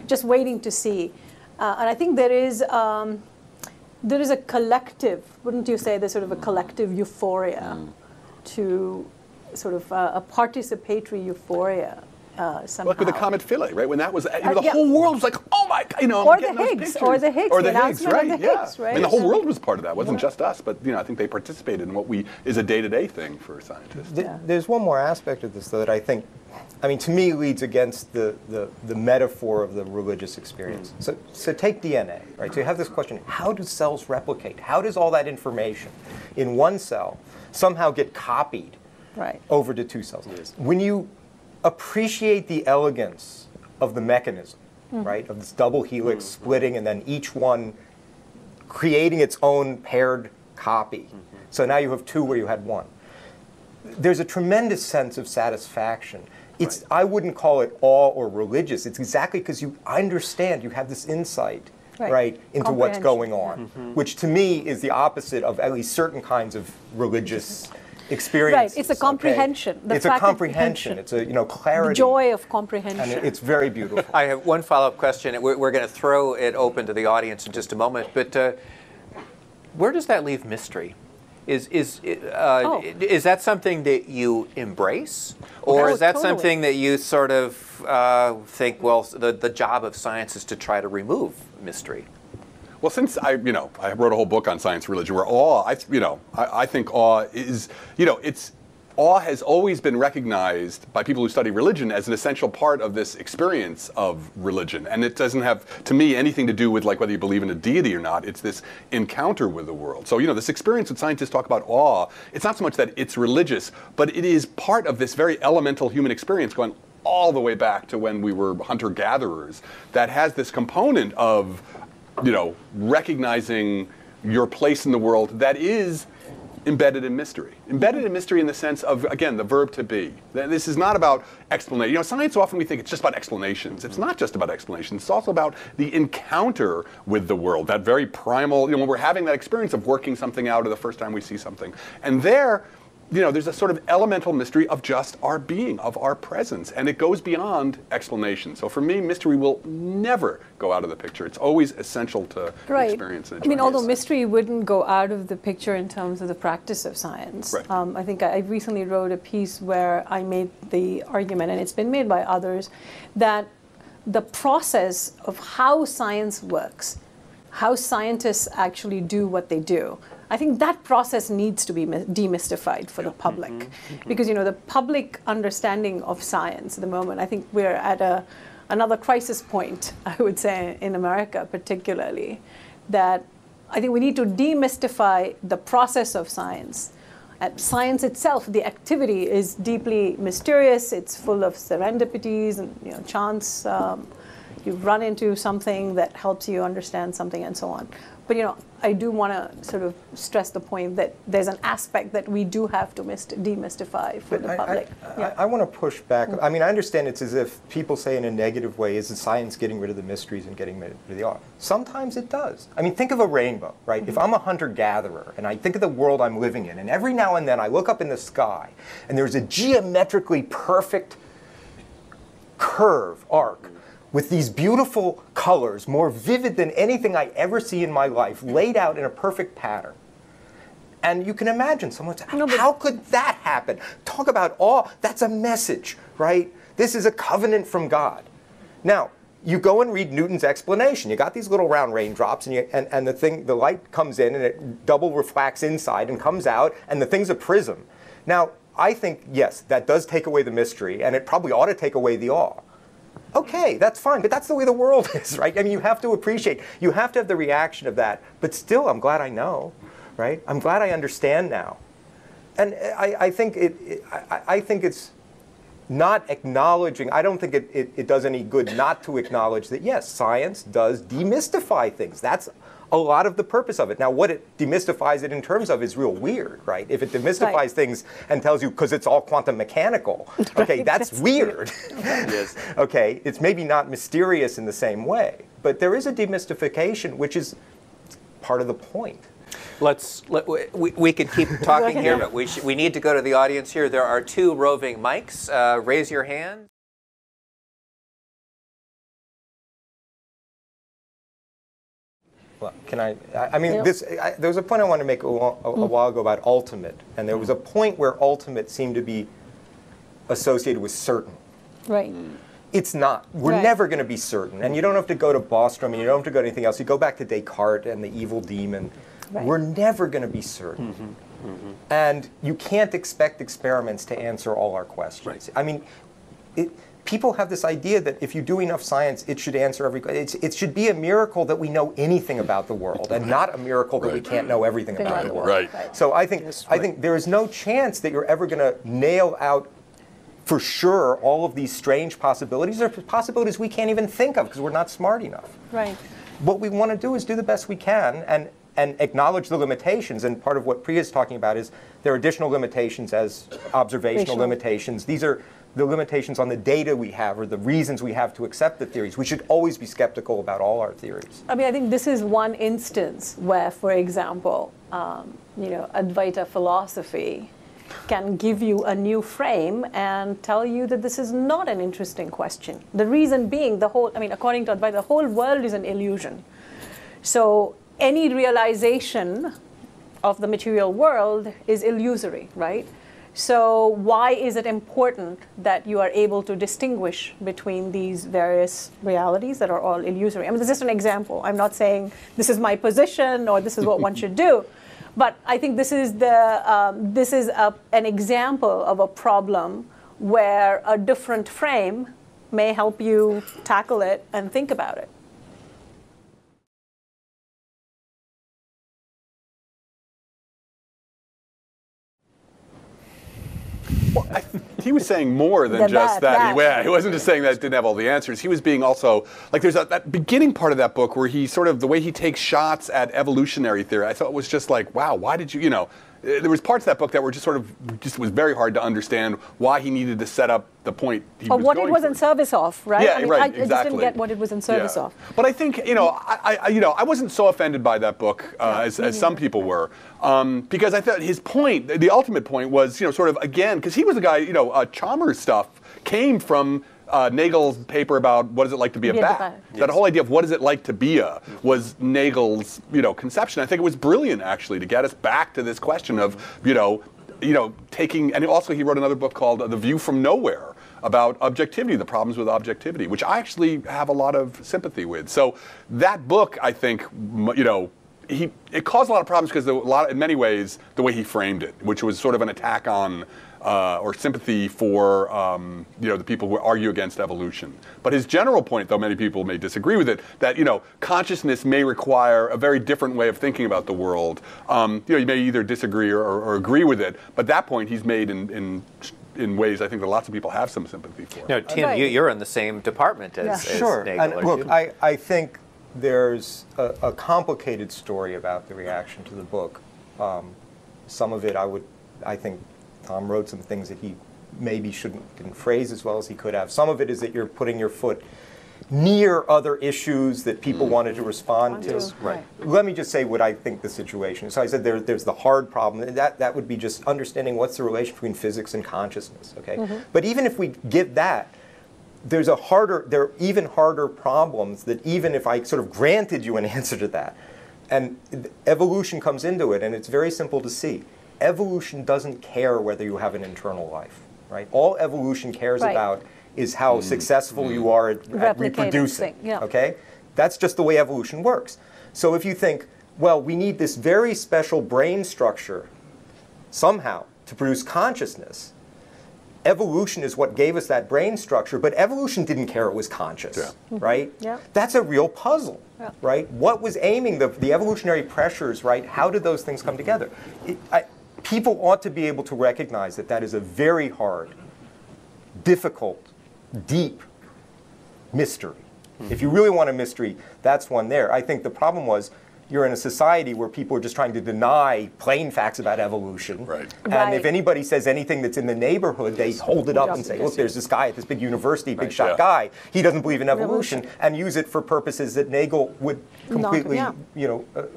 Just waiting to see. And I think there is a collective, wouldn't you say, there's sort of a collective euphoria to sort of a participatory euphoria somehow. Like with the comet Philae, right? When that was, the whole world was like, oh my God, or the Higgs, or the Higgs, right? Higgs, right? The whole world was part of that. It wasn't just us, but I think they participated in what is a day-to-day thing for scientists. There's one more aspect of this, though, that I think, to me, leads against the metaphor of the religious experience. So take DNA, right? So you have this question: how do cells replicate? How does all that information in one cell somehow get copied over to two cells? When you appreciate the elegance of the mechanism, right, of this double helix splitting and then each one creating its own paired copy. So now you have two where you had one. There's a tremendous sense of satisfaction. I wouldn't call it awe or religious. It's exactly because you understand, you have this insight, right, into what's going on, which to me is the opposite of at least certain kinds of religious experiences. Right, it's a comprehension. It's a comprehension. It's a clarity. The joy of comprehension. And it's very beautiful. I have one follow-up question. We're going to throw it open to the audience in just a moment, but where does that leave mystery? Is that something that you embrace, or is that something that you sort of think, well, the job of science is to try to remove mystery? Well, since I wrote a whole book on science and religion, where awe, I think awe is, awe has always been recognized by people who study religion as an essential part of this experience of religion. And it doesn't have, to me, anything to do with like whether you believe in a deity or not. It's this encounter with the world. So, this experience when scientists talk about awe, it's not so much that it's religious, but it is part of this very elemental human experience going all the way back to when we were hunter-gatherers that has this component of, recognizing your place in the world that is embedded in mystery. Embedded in mystery in the sense of, again, the verb to be. This is not about explanation. Science, often we think it's just about explanations. It's not just about explanations. It's also about the encounter with the world, that very primal, when we're having that experience of working something out or the first time we see something. And there, there's a sort of elemental mystery of just our being, of our presence, and it goes beyond explanation. So for me, mystery will never go out of the picture. It's always essential to experience it. Although mystery wouldn't go out of the picture in terms of the practice of science. Right. I think I recently wrote a piece where I made the argument, and it's been made by others, that the process of how science works, how scientists actually do what they do, I think that process needs to be demystified for the public. Because, the public understanding of science at the moment, I think we're at another crisis point, I would say, in America particularly, that I think we need to demystify the process of science. Science itself, the activity, is deeply mysterious. It's full of serendipities and, chance. You run into something that helps you understand something and so on. But, I do want to sort of stress the point that there's an aspect that we do have to demystify for the public. I want to push back. I understand it's as if people say in a negative way, is the science getting rid of the mysteries and getting rid of the art? Sometimes it does. Think of a rainbow, right? If I'm a hunter-gatherer and I think of the world I'm living in, and every now and then I look up in the sky and there's a geometrically perfect arc, with these beautiful colors, more vivid than anything I ever see in my life, laid out in a perfect pattern. And you can imagine someone saying, how could that happen? Talk about awe. That's a message, right? This is a covenant from God. Now, you go and read Newton's explanation. You got these little round raindrops, and the light comes in, and it double refracts inside and comes out, and the thing's a prism. Now, I think, yes, that does take away the mystery, and it probably ought to take away the awe. Okay, that's fine, but that's the way the world is, right? You have to appreciate, you have to have the reaction of that. But still, I'm glad I know, right? I'm glad I understand now. And I think it's not acknowledging, I don't think it does any good not to acknowledge that, yes, science does demystify things. That's a lot of the purpose of it. Now, what it demystifies it in terms of is real weird, right? If it demystifies things and tells you, because it's all quantum mechanical, okay, that's weird. Yes. Okay, it's maybe not mysterious in the same way, but there is a demystification, which is part of the point. We could keep talking here, but we need to go to the audience here. There are 2 roving mics. Raise your hand. Well, there was a point I wanted to make a while ago about ultimate, and there was a point where ultimate seemed to be associated with certain. Right. It's not. We're never going to be certain, and you don't have to go to Bostrom, and you don't have to go to anything else. You go back to Descartes and the evil demon. Right. We're never going to be certain, and you can't expect experiments to answer all our questions. Right. People have this idea that if you do enough science, it should answer every question. It should be a miracle that we know anything about the world, and not a miracle that we can't know everything about the world. Right. So I think there is no chance that you're ever going to nail out for sure all of these strange possibilities. There are possibilities we can't even think of because we're not smart enough. Right. What we want to do is do the best we can and acknowledge the limitations. And part of what Priya is talking about is there are additional limitations as observational limitations. These are the limitations on the data we have or the reasons we have to accept the theories. We should always be skeptical about all our theories. I think this is one instance where, for example, Advaita philosophy can give you a new frame and tell you that this is not an interesting question. The reason being, according to Advaita, the whole world is an illusion. So any realization of the material world is illusory, right? So why is it important that you are able to distinguish between these various realities that are all illusory? This is just an example. I'm not saying this is my position or this is what one should do. But I think this is an example of a problem where a different frame may help you tackle it and think about it. Well, he was saying more than just that. Yeah, he wasn't just saying that it didn't have all the answers. He was being also, like, there's that beginning part of that book where he sort of, the way he takes shots at evolutionary theory, I thought was just like, wow, why did you know, there was parts of that book that were just sort of, just was very hard to understand why he needed to set up the point he was what going it was for. in service of, right? Yeah, I mean, right, I exactly. just didn't get what it was in service of. But I think, I wasn't so offended by that book as some people were, because I thought his point, the ultimate point was, sort of, again, because he was a guy, Chalmers stuff came from Nagel's paper about what is it like to be a bat. That whole idea of what is it like to be a was Nagel's, conception. I think it was brilliant, actually, to get us back to this question of, taking, and also he wrote another book called The View from Nowhere about objectivity, the problems with objectivity, which I actually have a lot of sympathy with. So that book, I think, it caused a lot of problems because in many ways, the way he framed it, which was sort of an attack on or sympathy for the people who argue against evolution. But his general point, though many people may disagree with it, that consciousness may require a very different way of thinking about the world. You may either disagree or agree with it, but that point he's made in ways I think that lots of people have some sympathy for. No, Tim, you're in the same department as sure. Nagel. And look, I think there's a complicated story about the reaction to the book. Some of it I think Tom wrote some things that he maybe didn't phrase as well as he could have. Some of it is that you're putting your foot near other issues that people wanted to respond to. Right. Let me just say what I think the situation is. So I said there's the hard problem. And that would be just understanding what's the relation between physics and consciousness. Okay. But even if we get that, there are even harder problems that even if I sort of granted you an answer to that, and evolution comes into it, and it's very simple to see. Evolution doesn't care whether you have an internal life, right? All evolution cares about is how successful you are at reproducing, okay? That's just the way evolution works. So if you think, well, we need this very special brain structure somehow to produce consciousness, evolution is what gave us that brain structure, but evolution didn't care it was conscious, right? That's a real puzzle, right? What was aiming, the evolutionary pressures, right? How did those things come together? People ought to be able to recognize that that is a very hard, difficult, deep mystery. If you really want a mystery, that's one there. I think the problem was you're in a society where people are just trying to deny plain facts about evolution. Right. And if anybody says anything that's in the neighborhood, they hold it up and say, look, there's this guy at this big university, big shot guy. He doesn't believe in evolution, and use it for purposes that Nagel would completely,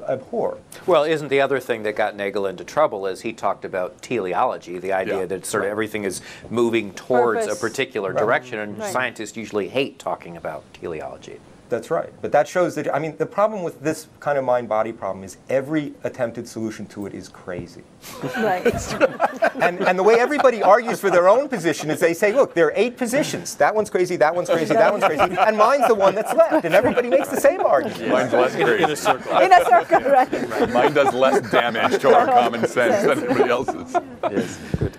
abhor. Well, isn't the other thing that got Nagel into trouble is he talked about teleology, the idea that sort of everything is moving towards a particular direction, and scientists usually hate talking about teleology. That's right. But that shows that, I mean, the problem with this kind of mind-body problem is every attempted solution to it is crazy. Right. And the way everybody argues for their own position is they say, look, there are 8 positions. That one's crazy, that one's crazy, that one's crazy, and mine's the one that's left. And everybody makes the same argument. Mine's less crazy. In a circle. In a circle, right. Mine does less damage to our common sense than everybody else's. Yes. Good.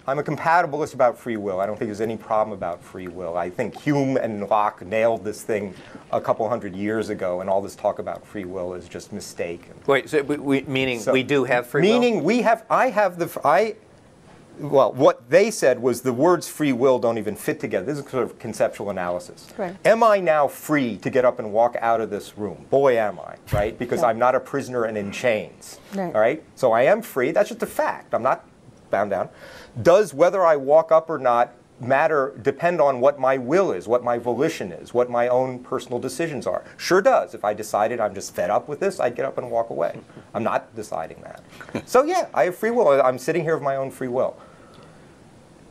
I'm a compatibilist about free will. I don't think there's any problem about free will. I think Hume and Locke nailed this thing a couple hundred years ago, and all this talk about free will is just mistaken. Wait, so meaning we do have free will? Meaning well, what they said was the words free will don't even fit together. This is sort of conceptual analysis. Right. Am I now free to get up and walk out of this room? Boy, am I, right? Because I'm not a prisoner and in chains, right. All right? So I am free. That's just a fact. I'm not bound down. Does whether I walk up or not depend on what my will is, what my volition is, what my own personal decisions are? Sure does. If I decided I'm just fed up with this, I'd get up and walk away. I'm not deciding that. So yeah, I have free will. I'm sitting here of my own free will.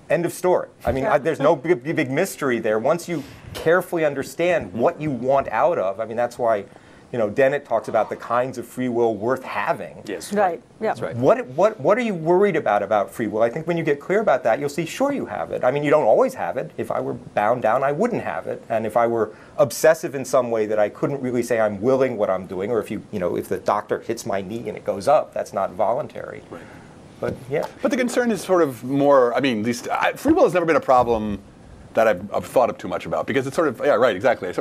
End of story. I mean, there's no big mystery there. Once you carefully understand what you want out of, I mean, that's why, Dennett talks about the kinds of free will worth having. Yes. Right. Yeah. That's right. What are you worried about free will? I think when you get clear about that, you'll see, sure, you have it. I mean, you don't always have it. If I were bound down, I wouldn't have it. And if I were obsessive in some way that I couldn't really say I'm willing what I'm doing, or if the doctor hits my knee and it goes up, that's not voluntary. Right. But yeah. But the concern is sort of more, I mean, free will has never been a problem that I've thought of too much about, because it's sort of, yeah, right, exactly. I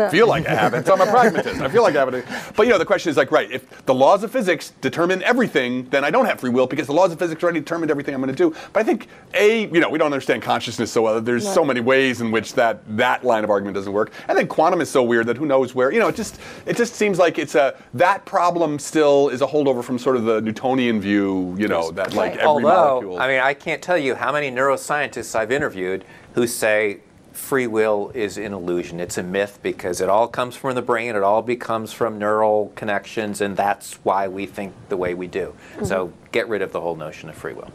feel like I have it, so I'm a pragmatist. I feel like I have it. But the question is like, right, if the laws of physics determine everything, then I don't have free will, because the laws of physics already determined everything I'm going to do. But I think, we don't understand consciousness so well. There's so many ways in which that line of argument doesn't work. And then quantum is so weird that who knows where, it just seems like that problem still is a holdover from sort of the Newtonian view, that like every molecule. I mean, I can't tell you how many neuroscientists I've interviewed who say free will is an illusion. It's a myth because it all comes from the brain, it all comes from neural connections, and that's why we think the way we do. So get rid of the whole notion of free will.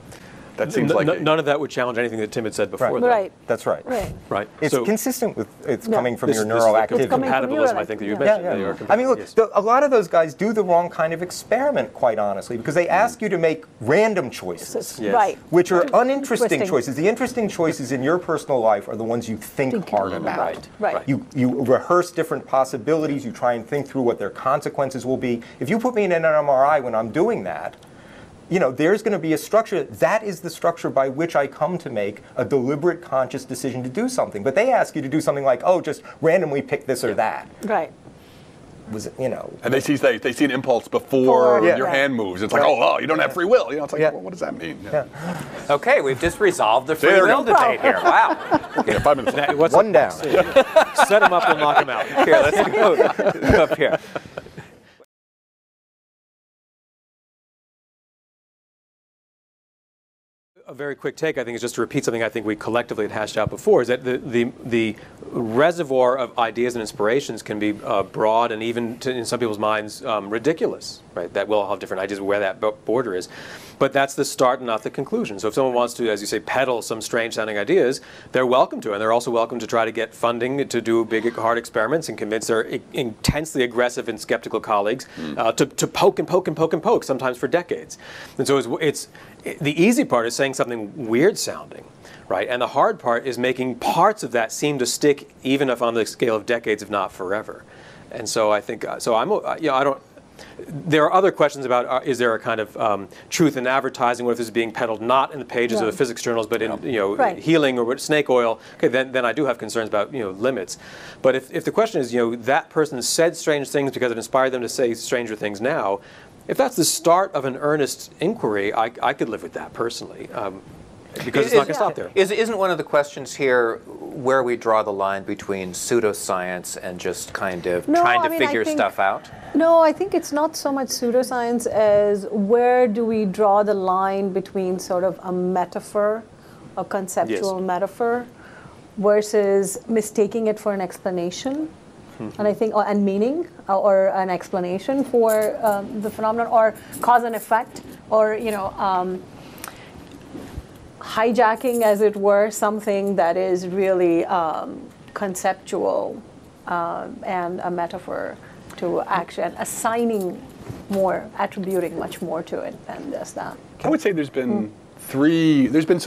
That seems like none of that would challenge anything that Tim had said before. Right. Right. That's right. Right. It's so consistent with coming from this, your this neural is the activity. compatibilism, I think, that you mentioned. Yeah. They are I mean, look, yes. a lot of those guys do the wrong kind of experiment, quite honestly, because they ask you to make random choices, Yes. Right. which are uninteresting Interesting. choices. The interesting choices in your personal life are the ones you think hard about. Right. You rehearse different possibilities. You try and think through what their consequences will be. If you put me in an MRI when I'm doing that, there's going to be a structure. That is the structure by which I come to make a deliberate, conscious decision to do something. But they ask you to do something like, oh, just randomly pick this or that. Right. And they see an impulse before your hand moves. It's like, oh, you don't have free will. It's like, well, what does that mean? Yeah. Okay, we've just resolved the free There we will go. debate here. Wow. Yeah, 5 minutes left. One down. Set him up and knock him out. Here, let's go up here. A very quick take, I think, is just to repeat something I think we collectively had hashed out before, is that the reservoir of ideas and inspirations can be broad and even, in some people's minds, ridiculous, right? That we'll all have different ideas of where that border is. But that's the start and not the conclusion. So if someone wants to, as you say, peddle some strange-sounding ideas, they're welcome to. And they're also welcome to try to get funding to do big, hard experiments and convince their intensely aggressive and skeptical colleagues to poke and poke and poke and poke, sometimes for decades. And so it's the easy part is saying something weird-sounding, right? And the hard part is making parts of that seem to stick, even if on the scale of decades, if not forever. And so I think, I don't. There are other questions about is there a kind of truth in advertising? What if this is being peddled not in the pages of the physics journals, but in healing or snake oil? Okay, then I do have concerns about limits. But if the question is that person said strange things because it inspired them to say stranger things now, if that's the start of an earnest inquiry, I could live with that personally. Because it's not going to stop there. Isn't one of the questions here where we draw the line between pseudoscience and just kind of trying to figure stuff out? No, I think it's not so much pseudoscience as where do we draw the line between sort of a metaphor, a conceptual metaphor, versus mistaking it for an explanation. And I think, and meaning, or an explanation for the phenomenon, or cause and effect, or hijacking, as it were, something that is really conceptual and a metaphor to action, assigning more, attributing much more to it than just that. I would say there's been there's been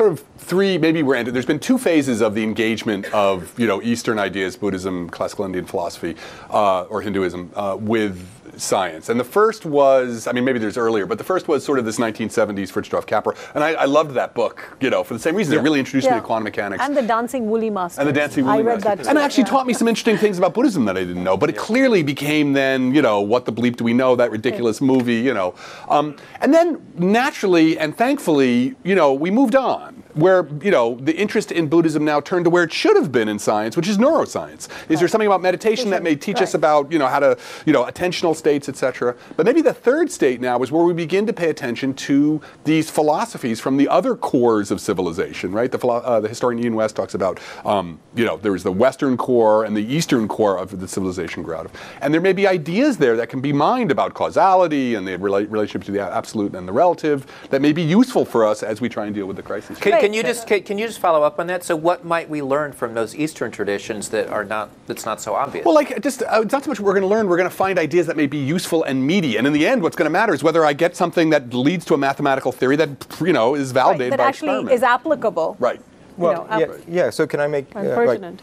two phases of the engagement of Eastern ideas, Buddhism, classical Indian philosophy, or Hinduism, with science. And the first was, I mean, maybe there's earlier, but the first was sort of this 1970s Fritjof Capra. And I loved that book, for the same reason. It really introduced me to quantum mechanics. And the Dancing Woolly Masters. And the Dancing Woolly Masters. I read that and it actually taught me some interesting things about Buddhism that I didn't know. But it clearly became then, what the bleep do we know, that ridiculous movie, And then naturally and thankfully, we moved on. Where, the interest in Buddhism now turned to where it should have been in science, which is neuroscience. Is there something about meditation that may teach us about, how to, attentional states, etc. But maybe the third state now is where we begin to pay attention to these philosophies from the other cores of civilization, right? The historian Ian West talks about, there was the Western core and the Eastern core of the civilization grew out of. And there may be ideas there that can be mined about causality and the relationship to the absolute and the relative that may be useful for us as we try and deal with the crisis. Can Can you just follow up on that? So what might we learn from those Eastern traditions that's not so obvious? Well, like it's not so much what we're going to learn. We're going to find ideas that may be useful and meaty, and in the end, what's going to matter is whether I get something that leads to a mathematical theory that is validated that by actually experiment. is applicable. Right. Well, yeah. So can I make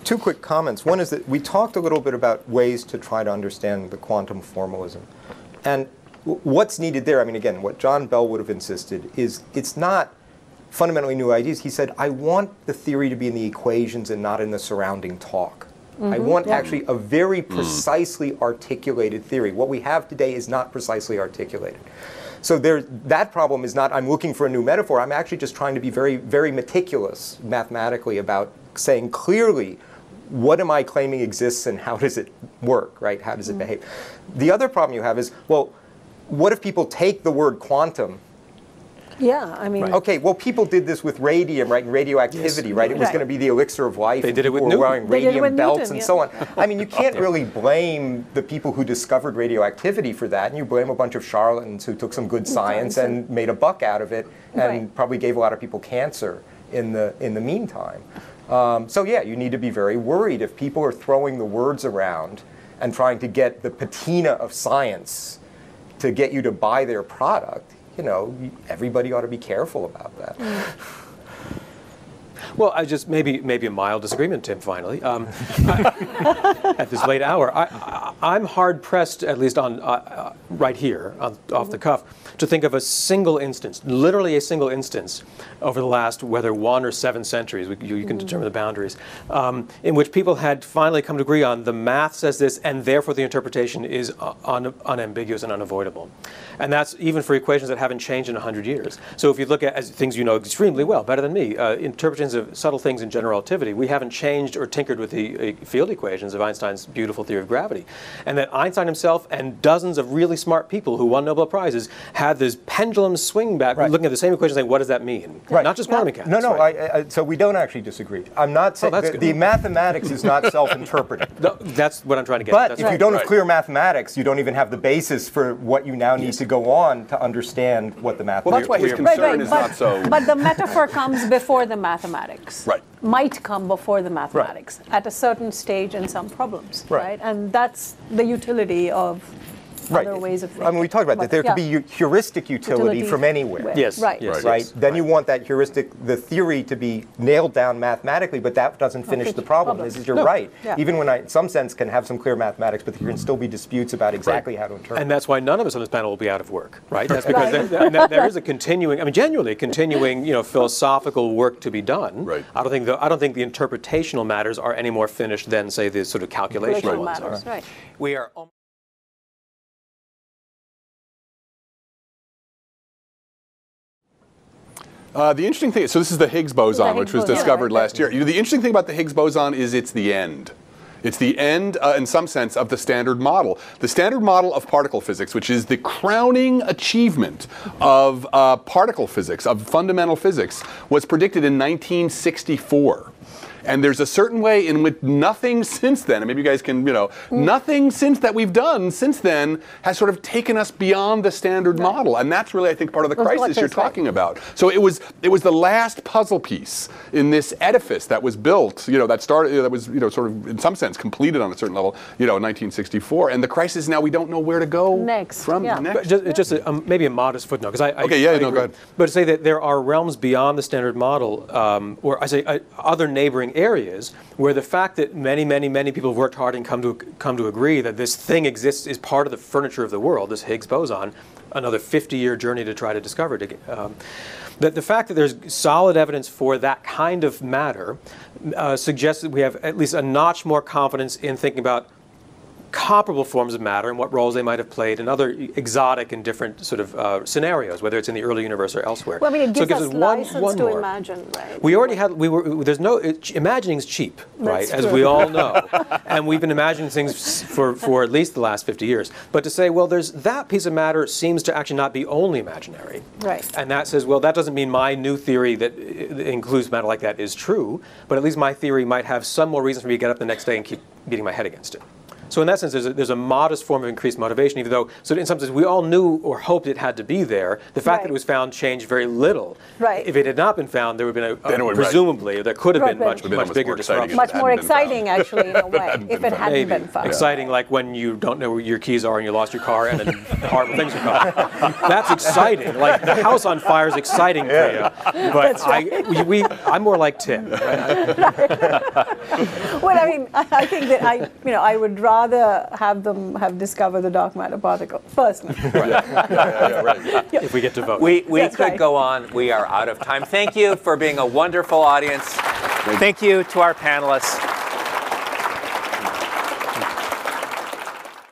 two quick comments? One is that we talked a little bit about ways to try to understand the quantum formalism, and what's needed there. I mean, again, what John Bell would have insisted is it's not fundamentally new ideas. He said, I want the theory to be in the equations and not in the surrounding talk. I want actually a very precisely articulated theory. What we have today is not precisely articulated. So that problem is not, I'm looking for a new metaphor. I'm actually just trying to be very, very meticulous mathematically about saying clearly, what am I claiming exists and how does it work, right? How does it behave? The other problem you have is, well, what if people take the word quantum? Yeah, I mean. Okay, well, people did this with radium, right, and radioactivity, right? It was going to be the elixir of life. They did it with Newton. Wearing radium belts Newton, and so on. I mean, you can't really blame the people who discovered radioactivity for that, and you blame a bunch of charlatans who took some good science and made a buck out of it, and probably gave a lot of people cancer in the meantime. So yeah, you need to be very worried if people are throwing the words around and trying to get the patina of science to get you to buy their product. Everybody ought to be careful about that. Well, I just maybe a mild disagreement, Tim. Finally, at this late hour, I'm hard pressed, at least on right here, off the cuff, to think of a single instance, literally a single instance, over the last whether 1 or 7 centuries, you can determine the boundaries, in which people had finally come to agree on the math says this, and therefore the interpretation is unambiguous and unavoidable, and that's even for equations that haven't changed in 100 years. So if you look at things you know extremely well, better than me, interpretations of subtle things in general relativity, we haven't changed or tinkered with the field equations of Einstein's beautiful theory of gravity. And that Einstein himself and dozens of really smart people who won Nobel Prizes had this pendulum swing back, looking at the same equation saying, what does that mean? Right. Not just quantum mechanics. No, so we don't actually disagree. I'm not saying the mathematics is not self-interpreted. No, that's what I'm trying to get at. But if you don't have clear mathematics, you don't even have the basis for what you now need to go on to understand what the mathematics. Well, that's why his concern is not so. But the metaphor comes before the mathematics. Right. Might come before the mathematics at a certain stage in some problems, right? And that's the utility of other ways of thinking. I mean, we talked about that. There could be heuristic utility from anywhere. Yes. Right. Yes. Right. Then you want that heuristic, the theory, to be nailed down mathematically, but that doesn't finish the problem. You're right. Yeah. Even when in some sense, can have some clear mathematics, but there can still be disputes about exactly how to interpret. And that's why none of us on this panel will be out of work, right? That's because there is a continuing, I mean, genuinely continuing, philosophical work to be done. Right. I don't think the interpretational matters are any more finished than, say, the sort of calculational ones are. Right. We are. The interesting thing, so this is the Higgs boson, which was discovered last year. The interesting thing about the Higgs boson is it's the end. It's the end, in some sense, of the Standard Model. The Standard Model of particle physics, which is the crowning achievement of particle physics, of fundamental physics, was predicted in 1964. And there's a certain way in which nothing since then, and maybe you guys can, nothing since that we've done since then has sort of taken us beyond the Standard Model. And that's really, I think, part of the crisis you're talking about. So it was the last puzzle piece in this edifice that was built, that was sort of, in some sense, completed on a certain level, in 1964. And the crisis now, we don't know where to go next. Just maybe a modest footnote, because I go ahead. But to say that there are realms beyond the Standard Model, or I say other neighboring areas where the fact that many people have worked hard and come to agree that this thing exists is part of the furniture of the world, this Higgs boson, another 50-year journey to try to discover it. That the fact that there's solid evidence for that kind of matter suggests that we have at least a notch more confidence in thinking about comparable forms of matter and what roles they might have played in other exotic and different sort of scenarios, whether it's in the early universe or elsewhere. Well, I mean, it gives us license one to more. imagine, right? We already had, imagining's cheap, right, as we all know. And we've been imagining things for at least the last 50 years. But to say, well, there's that piece of matter seems to actually not be only imaginary. Right. And that says, well, that doesn't mean my new theory that includes matter like that is true, but at least my theory might have some more reason for me to get up the next day and keep beating my head against it. So in that sense, there's a modest form of increased motivation, even though, so in some sense, we all knew or hoped it had to be there. The fact that it was found changed very little. Right. If it had not been found, there would have been presumably, there could have been much bigger disruption. Much more exciting, actually, in a way, if it hadn't been found. Exciting, like when you don't know where your keys are and you lost your car and then horrible things are coming. That's exciting. Like the house on fire is exciting for you. But I'm more like Tim. Well, I mean, I think that I would rather have them have discovered the dark matter particle personally. Right. If we get to vote. We could go on. We are out of time. Thank you for being a wonderful audience. Thank you to our panelists.